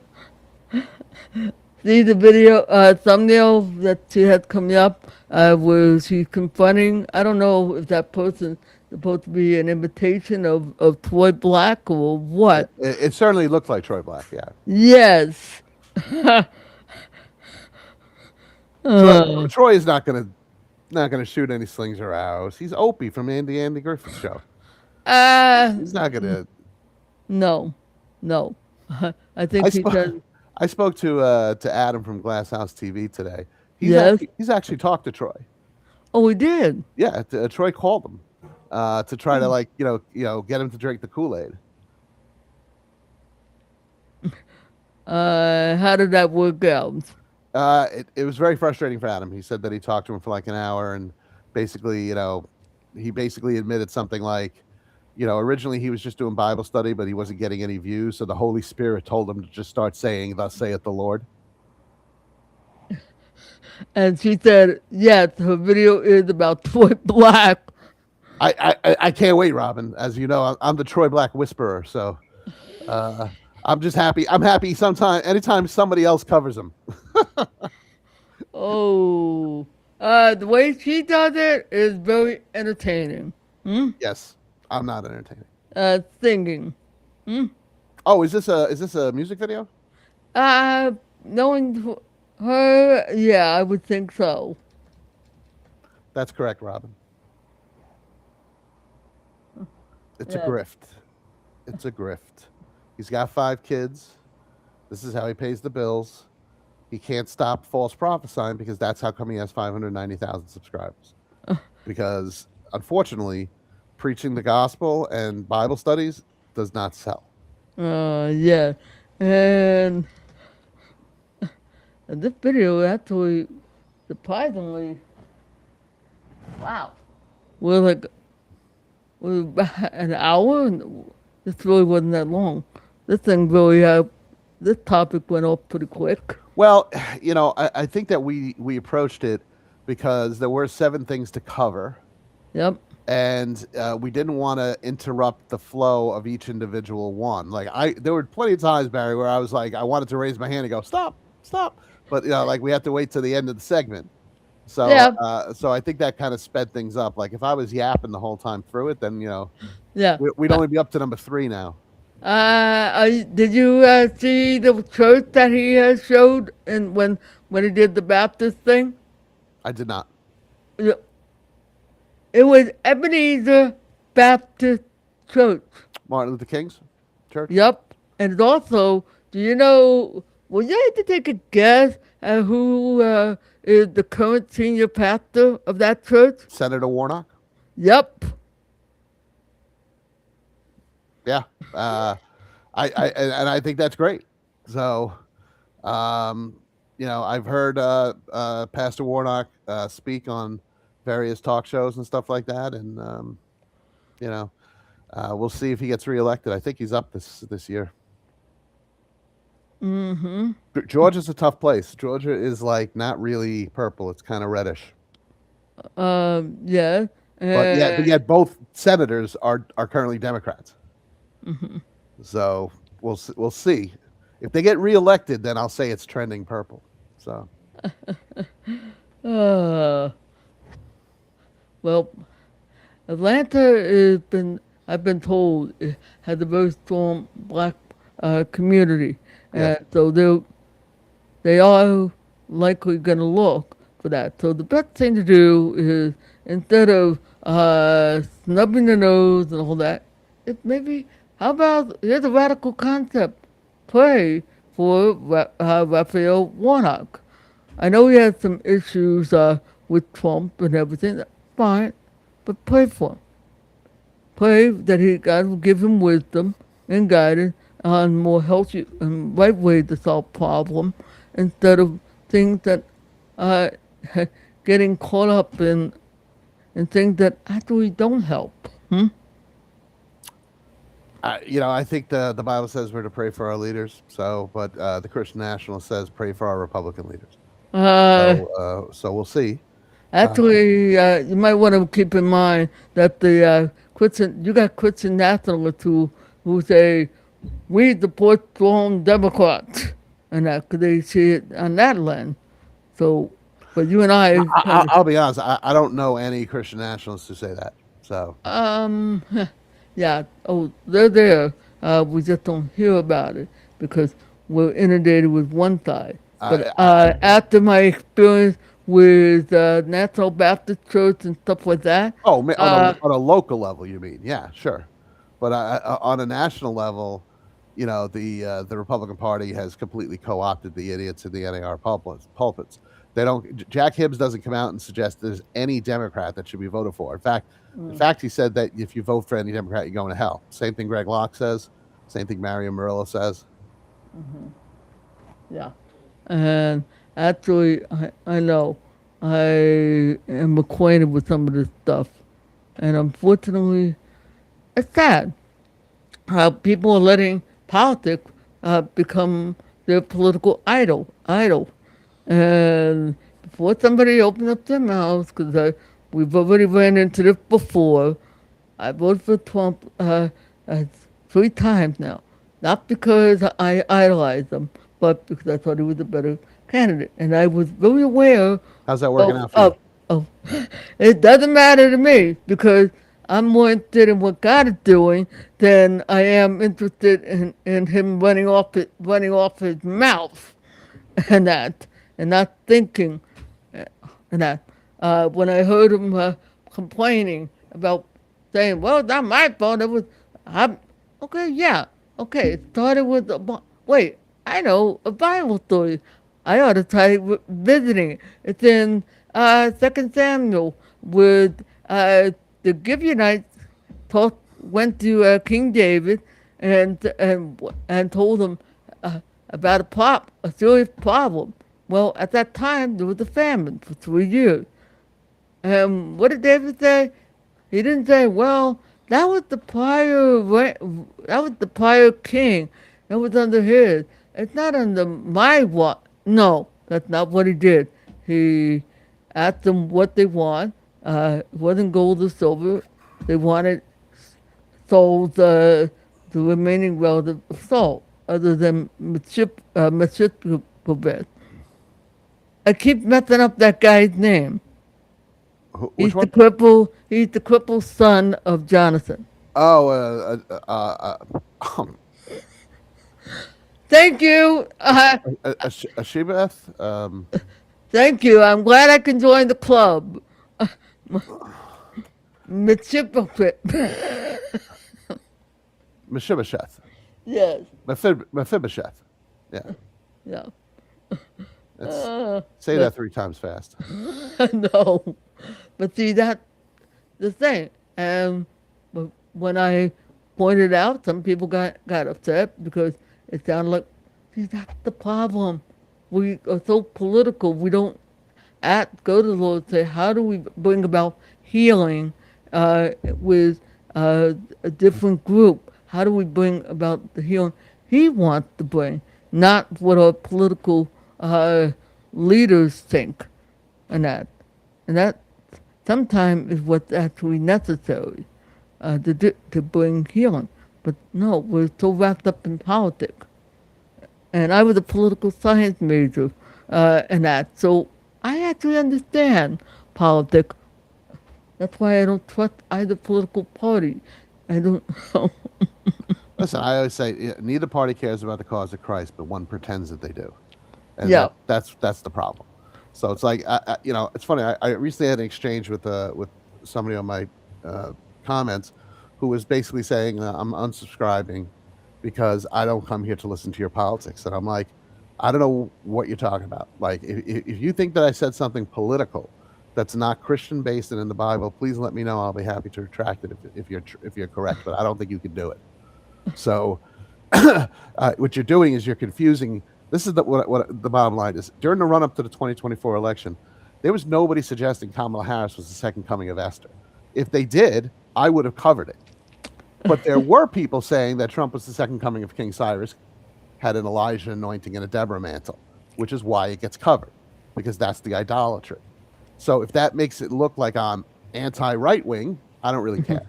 [SPEAKER 1] see the video thumbnail that she had coming up where she's confronting? I don't know if that person's supposed to be an imitation of Troy Black or what.
[SPEAKER 2] It certainly looked like Troy Black. Yeah.
[SPEAKER 1] Yes.
[SPEAKER 2] Troy is not gonna shoot any slings or arrows. He's Opie from Andy Griffith's show.
[SPEAKER 1] Uh,
[SPEAKER 2] He's not gonna.
[SPEAKER 1] no, no. I
[SPEAKER 2] I
[SPEAKER 1] think he
[SPEAKER 2] spoke.
[SPEAKER 1] does.
[SPEAKER 2] I spoke to Adam from Glass House TV today.
[SPEAKER 1] Yes.
[SPEAKER 2] He's actually talked to Troy.
[SPEAKER 1] Oh, he did.
[SPEAKER 2] Yeah, Troy called him to try to get him to drink the Kool-Aid.
[SPEAKER 1] How did that work out?
[SPEAKER 2] It was very frustrating for Adam. He said that he talked to him for like an hour, and basically, he basically admitted something like, originally he was just doing Bible study, but he wasn't getting any views. So the Holy Spirit told him to just start saying, "Thus saith the Lord."
[SPEAKER 1] And she said, yes, her video is about Troy Black.
[SPEAKER 2] I can't wait, Robin. As you know, I'm the Troy Black whisperer. So uh, I'm just happy. I'm happy anytime somebody else covers him.
[SPEAKER 1] Oh, the way she does it is very entertaining.
[SPEAKER 2] Yes, I'm not entertaining.
[SPEAKER 1] Singing.
[SPEAKER 2] Oh, is this a music video?
[SPEAKER 1] Uh, knowing her, yeah, I would think so.
[SPEAKER 2] That's correct, Robin. It's a
[SPEAKER 1] Yeah.
[SPEAKER 2] grift. It's a grift. He's got 5 kids. This is how he pays the bills. He can't stop false prophesying because that's how come he has 590,000 subscribers. Because unfortunately, preaching the gospel and Bible studies does not sell.
[SPEAKER 1] Yeah. And, and this video actually, surprisingly, wow, was like was about an hour. And this really wasn't that long. This thing really, this topic went off pretty quick.
[SPEAKER 2] Well, I think that we approached it because there were 7 things to cover,
[SPEAKER 1] Yep.
[SPEAKER 2] and we didn't want to interrupt the flow of each individual one. Like there were plenty of times, Barry, where I was like, I wanted to raise my hand and go, stop, stop, but like we have to wait to the end of the segment. So,
[SPEAKER 1] Yeah.
[SPEAKER 2] so I think that kind of sped things up. Like if I was yapping the whole time through it, then
[SPEAKER 1] Yeah.
[SPEAKER 2] we'd only be up to number 3 now.
[SPEAKER 1] Did you see the church that he showed and when he did the Baptist thing?
[SPEAKER 2] I did not.
[SPEAKER 1] Yeah, it was Ebenezer Baptist Church.
[SPEAKER 2] Martin Luther King's church.
[SPEAKER 1] Yep. And it's also, do you know, would you like to take a guess at who is the current senior pastor of that church?
[SPEAKER 2] Senator Warnock.
[SPEAKER 1] Yep.
[SPEAKER 2] Yeah. And I think that's great. So, I've heard Pastor Warnock speak on various talk shows and stuff like that, and you know, we'll see if he gets reelected. I think he's up this year.
[SPEAKER 1] Mm-hmm.
[SPEAKER 2] Georgia's a tough place. Georgia is like not really purple; it's kind of reddish.
[SPEAKER 1] Yeah.
[SPEAKER 2] But yet both senators are currently Democrats. So we'll see. If they get reelected, then I'll say it's trending purple. So
[SPEAKER 1] Uh, well, Atlanta has been, I've been told, has a very strong black community.
[SPEAKER 2] yeah,
[SPEAKER 1] So they are likely going to look for that. So the best thing to do is instead of snubbing the nose and all that, is maybe, how about, here's a radical concept, pray for Raphael Warnock. I know he had some issues with Trump and everything. That's fine, but pray for him. Pray that God will give him wisdom and guidance on more healthy and right way to solve problems instead of things that uh, getting caught up in things that actually don't help.
[SPEAKER 2] I think the Bible says we're to pray for our leaders. So, but the Christian National says pray for our Republican leaders.
[SPEAKER 1] Uh,
[SPEAKER 2] So we'll see.
[SPEAKER 1] Actually, you might want to keep in mind that the Christian, you got Christian nationalists who say we support strong Democrats, and that 'cause they see it on that lens. So, but you and I,
[SPEAKER 2] I'll be honest. I don't know any Christian nationalists who say that. So
[SPEAKER 1] yeah, oh, they're there. We just don't hear about it because we're inundated with one side. But after my experience with National Baptist Church and stuff like that,
[SPEAKER 2] on a local level, you mean? Yeah, sure. But on a national level, the Republican Party has completely co-opted the idiots in the NAR pulpits. They don't. Jack Hibbs doesn't come out and suggest there's any Democrat that should be voted for. In fact, he said that if you vote for any Democrat, you're going to hell. Same thing Greg Locke says. Same thing Mario Murillo says.
[SPEAKER 1] yeah. And Actually, I know. I am acquainted with some of this stuff. And unfortunately, it's sad how people are letting politics become their political idol. And before somebody opens up their mouths, because we've already ran into this before, I voted for Trump uh, 3 times now. Not because I idolized him, but because I thought he was a better candidate. And I was very aware
[SPEAKER 2] How's that working
[SPEAKER 1] of,
[SPEAKER 2] out for you?
[SPEAKER 1] of it doesn't matter to me because I'm more interested in what God is doing than I am interested in him running off his mouth and that and not thinking uh, and that. When I heard him complaining about saying, "Well, it's not my fault. It was I'm okay. Yeah, okay. It started with wait. I know a Bible story. I ought to try visiting it. It's in Second Samuel with the Gibeonites went to King David and told him uh, about a serious problem. Well, at that time there was a famine for 3 years. What did David say? He didn't say, "Well, that was that was the prior king. That was under his. It's not under my what." No, that's not what he did. He asked them what they want. It wasn't gold or silver. They wanted souls, the remaining relative of Saul, other than Mephibosheth. I keep messing up that guy's name.
[SPEAKER 2] Which one?
[SPEAKER 1] He's the crippled son of Jonathan.
[SPEAKER 2] Oh,
[SPEAKER 1] Thank you.
[SPEAKER 2] a Shibeth,
[SPEAKER 1] Thank you. I'm glad I can join the club. Mephibosheth.
[SPEAKER 2] Mephibosheth,
[SPEAKER 1] Yes.
[SPEAKER 2] Mephibosheth. Yeah,
[SPEAKER 1] Yeah.
[SPEAKER 2] that's
[SPEAKER 1] Uh,
[SPEAKER 2] say that
[SPEAKER 1] but
[SPEAKER 2] 3 times fast.
[SPEAKER 1] no. But see, that's the thing. And when I pointed out, some people got upset because it sounded like, see, that's the problem. We are so political. We don't go to the Lord and say, how do we bring about healing with a different group? How do we bring about the healing He wants to bring, not what our political uh, leaders think, and that, and that sometimes is what's actually necessary to bring healing. But no, we're so wrapped up in politics. And I was a political science major in that. So I actually understand politics. That's why I don't trust either political party. I don't know.
[SPEAKER 2] Listen, I always say neither party cares about the cause of Christ, but one pretends that they do, and
[SPEAKER 1] Yeah.
[SPEAKER 2] that's the problem. So it's like it's funny. I recently had an exchange with somebody on my uh, comments who was basically saying I'm unsubscribing because I don't come here to listen to your politics, and I'm like, I don't know what you're talking about. Like, if you think that I said something political that's not Christian based and in the Bible, please let me know. I'll be happy to retract it if you're correct. But I don't think you can do it. So what you're doing is you're confusing. This is what the bottom line is. During the run up to the 2024 election, there was nobody suggesting Kamala Harris was the second coming of Esther. If they did, I would have covered it. But there were people saying that Trump was the second coming of King Cyrus, had an Elijah anointing and a Deborah mantle, which is why it gets covered, because that's the idolatry. So if that makes it look like I'm anti right wing, I don't really care.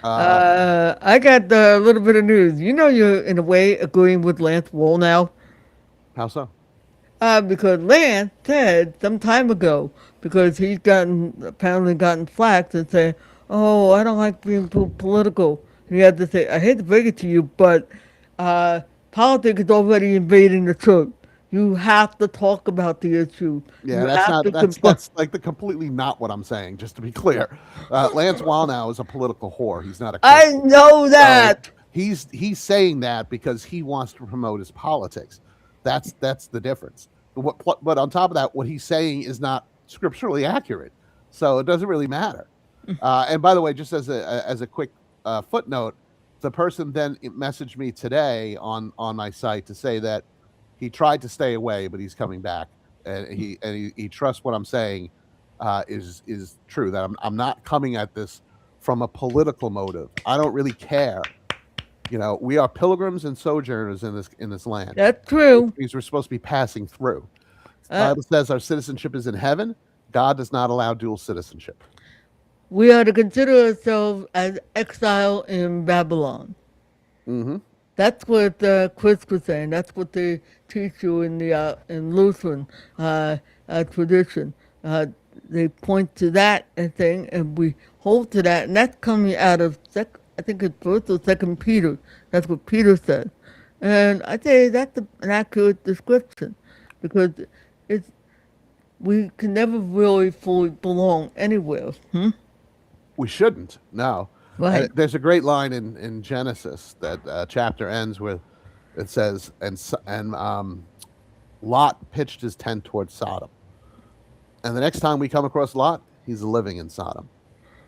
[SPEAKER 1] I got a little bit of news. You know, you're in a way agreeing with Lance Wall now.
[SPEAKER 2] How so?
[SPEAKER 1] Because Lance said some time ago, because he's apparently gotten flack and say, "Oh, I don't like being too political." He had to say, "I hate to break it to you, but uh, politics is already invading the church. You have to talk about the issue.
[SPEAKER 2] Yeah,
[SPEAKER 1] You
[SPEAKER 2] that's
[SPEAKER 1] have
[SPEAKER 2] not
[SPEAKER 1] to confront."
[SPEAKER 2] that's like the completely not what I'm saying. Just to be clear, Lance Wallnow is a political whore. He's not a
[SPEAKER 1] I
[SPEAKER 2] Christian.
[SPEAKER 1] know
[SPEAKER 2] So
[SPEAKER 1] that.
[SPEAKER 2] he's saying that because he wants to promote his politics. That's the difference. But on top of that, what he's saying is not scripturally accurate, so it doesn't really matter. And by the way, just as a quick footnote, the person then messaged me today on my site to say that he tried to stay away, but he's coming back. he trusts what I'm saying is true. That I'm not coming at this from a political motive. I don't really care. We are pilgrims and sojourners in this land,
[SPEAKER 1] That's
[SPEAKER 2] which
[SPEAKER 1] true.
[SPEAKER 2] means we're supposed to be passing through. The
[SPEAKER 1] Uh,
[SPEAKER 2] Bible says our citizenship is in heaven. God does not allow dual citizenship.
[SPEAKER 1] we are to consider ourselves as exile in Babylon.
[SPEAKER 2] Hmm.
[SPEAKER 1] That's what Chris was saying. That's what they teach you in Lutheran tradition. They point to that thing, and we hold to that, and that's coming out of I think it's First or Second Peter. That's what Peter said, and I say that's an accurate description, because it's we can never really fully belong anywhere. Hmm?
[SPEAKER 2] We shouldn't. No. And
[SPEAKER 1] Right.
[SPEAKER 2] there's a great line in Genesis that chapter ends with. It says, and Lot pitched his tent towards Sodom. And the next time we come across Lot, he's living in Sodom.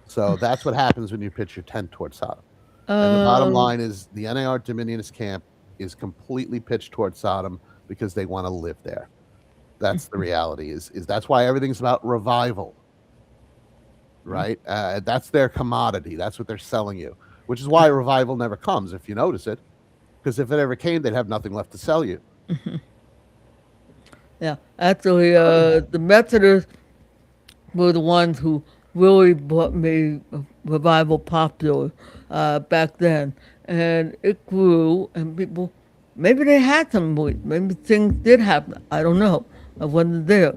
[SPEAKER 2] So that's what happens when you pitch your tent towards Sodom. And the bottom
[SPEAKER 1] Um,
[SPEAKER 2] line is the NAR Dominionist camp is completely pitched towards Sodom because they want to live there. That's the reality. Is that's why everything's about revival, right? That's their commodity. That's what they're selling you, which is why revival never comes, if you notice it. Because if it ever came, they'd have nothing left to sell you.
[SPEAKER 1] yeah, actually, the Methodists were the ones who really made revival popular back then. And it grew, and people, maybe they had some belief, maybe things did happen. I don't know. I wasn't there.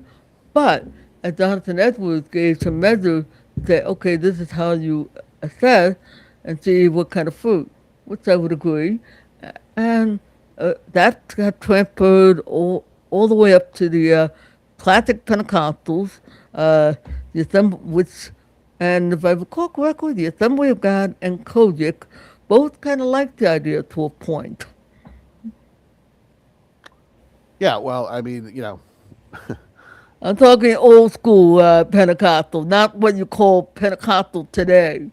[SPEAKER 1] But as Jonathan Edwards gave some measures, say, okay, this is how you assess and see what kind of fruit, which I would agree. And that got transferred all the way up to the classic Pentecostals, the Assembly, and if I recall correctly, the Assembly of God and Kojic both kind of liked the idea to a point.
[SPEAKER 2] Yeah, well, I mean,
[SPEAKER 1] I'm talking old school Pentecostal, not what you call Pentecostal today.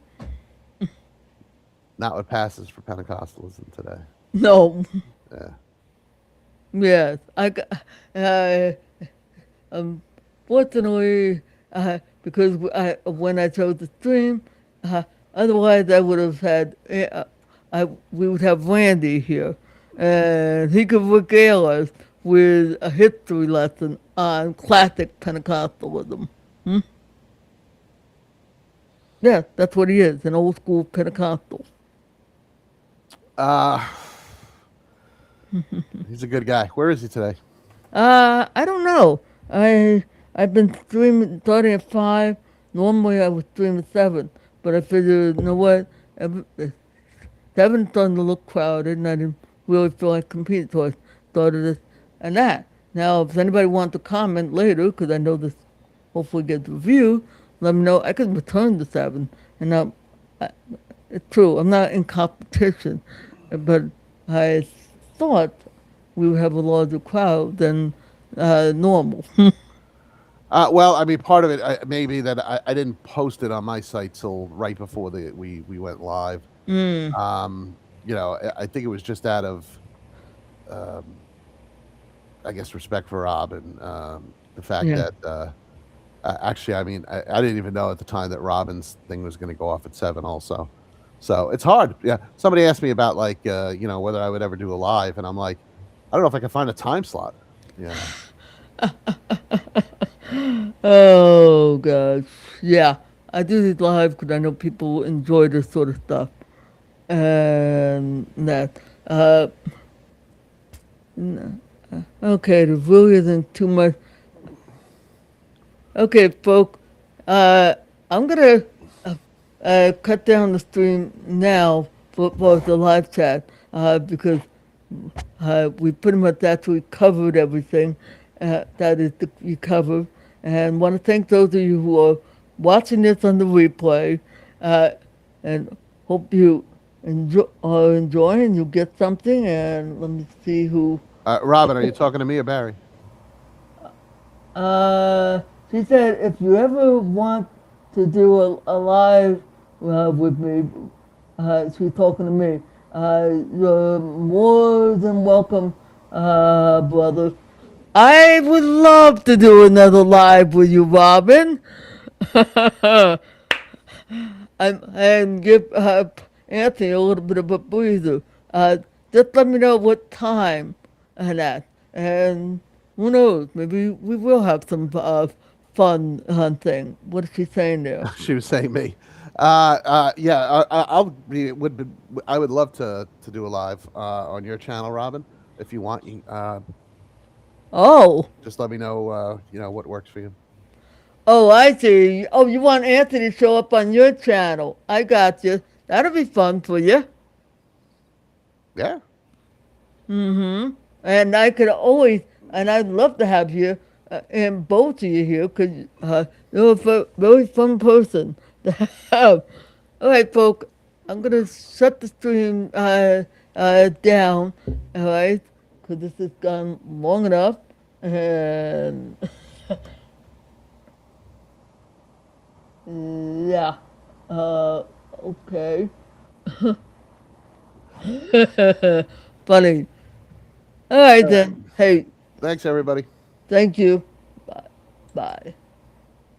[SPEAKER 2] not what passes for Pentecostalism today.
[SPEAKER 1] No,
[SPEAKER 2] Yeah.
[SPEAKER 1] yes, uh, fortunately, because when I chose the stream, otherwise I would have had, we would have Randy here, and he could regale us with a history lesson on classic Pentecostalism. Yeah, that's what he is, an old school Pentecostal.
[SPEAKER 2] Uh, he's a good guy. Where is he today?
[SPEAKER 1] I don't know. I've been streaming starting at 5. Normally I would stream at 7, but I figured, you know what? 7 starting to look crowded, and I didn't really feel like competing, so I started this and that. Now, if anybody wants to comment later, because I know this hopefully gets reviewed, let me know. I can return to 7, and I, it's true. I'm not in competition, but I thought we would have a larger crowd than normal.
[SPEAKER 2] Well, I mean, part of it maybe that I didn't post it on my site till right before we went live. I think it was just out of, um, I guess, respect for Rob and the fact
[SPEAKER 1] Yeah.
[SPEAKER 2] that actually, I mean, I didn't even know at the time that Robin's thing was going to go off at 7 also. So it's hard. Yeah. Somebody asked me about whether I would ever do a live, and I'm like, I don't know if I can find a time slot. Yeah.
[SPEAKER 1] Oh gosh, yeah. I do these live because I know people enjoy this sort of stuff, and that. Okay, there really isn't too much. Okay, folk. Uh, I'm gonna cut down the stream now for the live chat because we pretty much actually covered everything that is to be covered. And want to thank those of you who are watching this on the replay, uh, and hope you are enjoying. You get something, and let me see who.
[SPEAKER 2] Robin, are you talking to me or Barry?
[SPEAKER 1] Uh, she said if you ever want to do a live with me, she's talking to me. You're more than welcome, brother. I would love to do another live with you, Robin. And give Anthony a little bit of a breather. Just let me know what time and that. And who knows, maybe we will have some fun hunting. What is she saying there?
[SPEAKER 2] She was saying me. Yeah, I'll be, would be, I would love to do a live on your channel, Robin. If you want,
[SPEAKER 1] Oh,
[SPEAKER 2] just let me know. What works for you.
[SPEAKER 1] oh, I see. Oh, you want Anthony to show up on your channel. I got you. That'll be fun for you.
[SPEAKER 2] Yeah.
[SPEAKER 1] And I could always, and I'd love to have you and both of you here because you're a very fun person to have. All right, folks, I'm going to shut the stream down, all right, because this has gone long enough. And yeah, okay. Funny. All right, then. Hey,
[SPEAKER 2] Thanks, everybody.
[SPEAKER 1] thank you. Bye. Bye.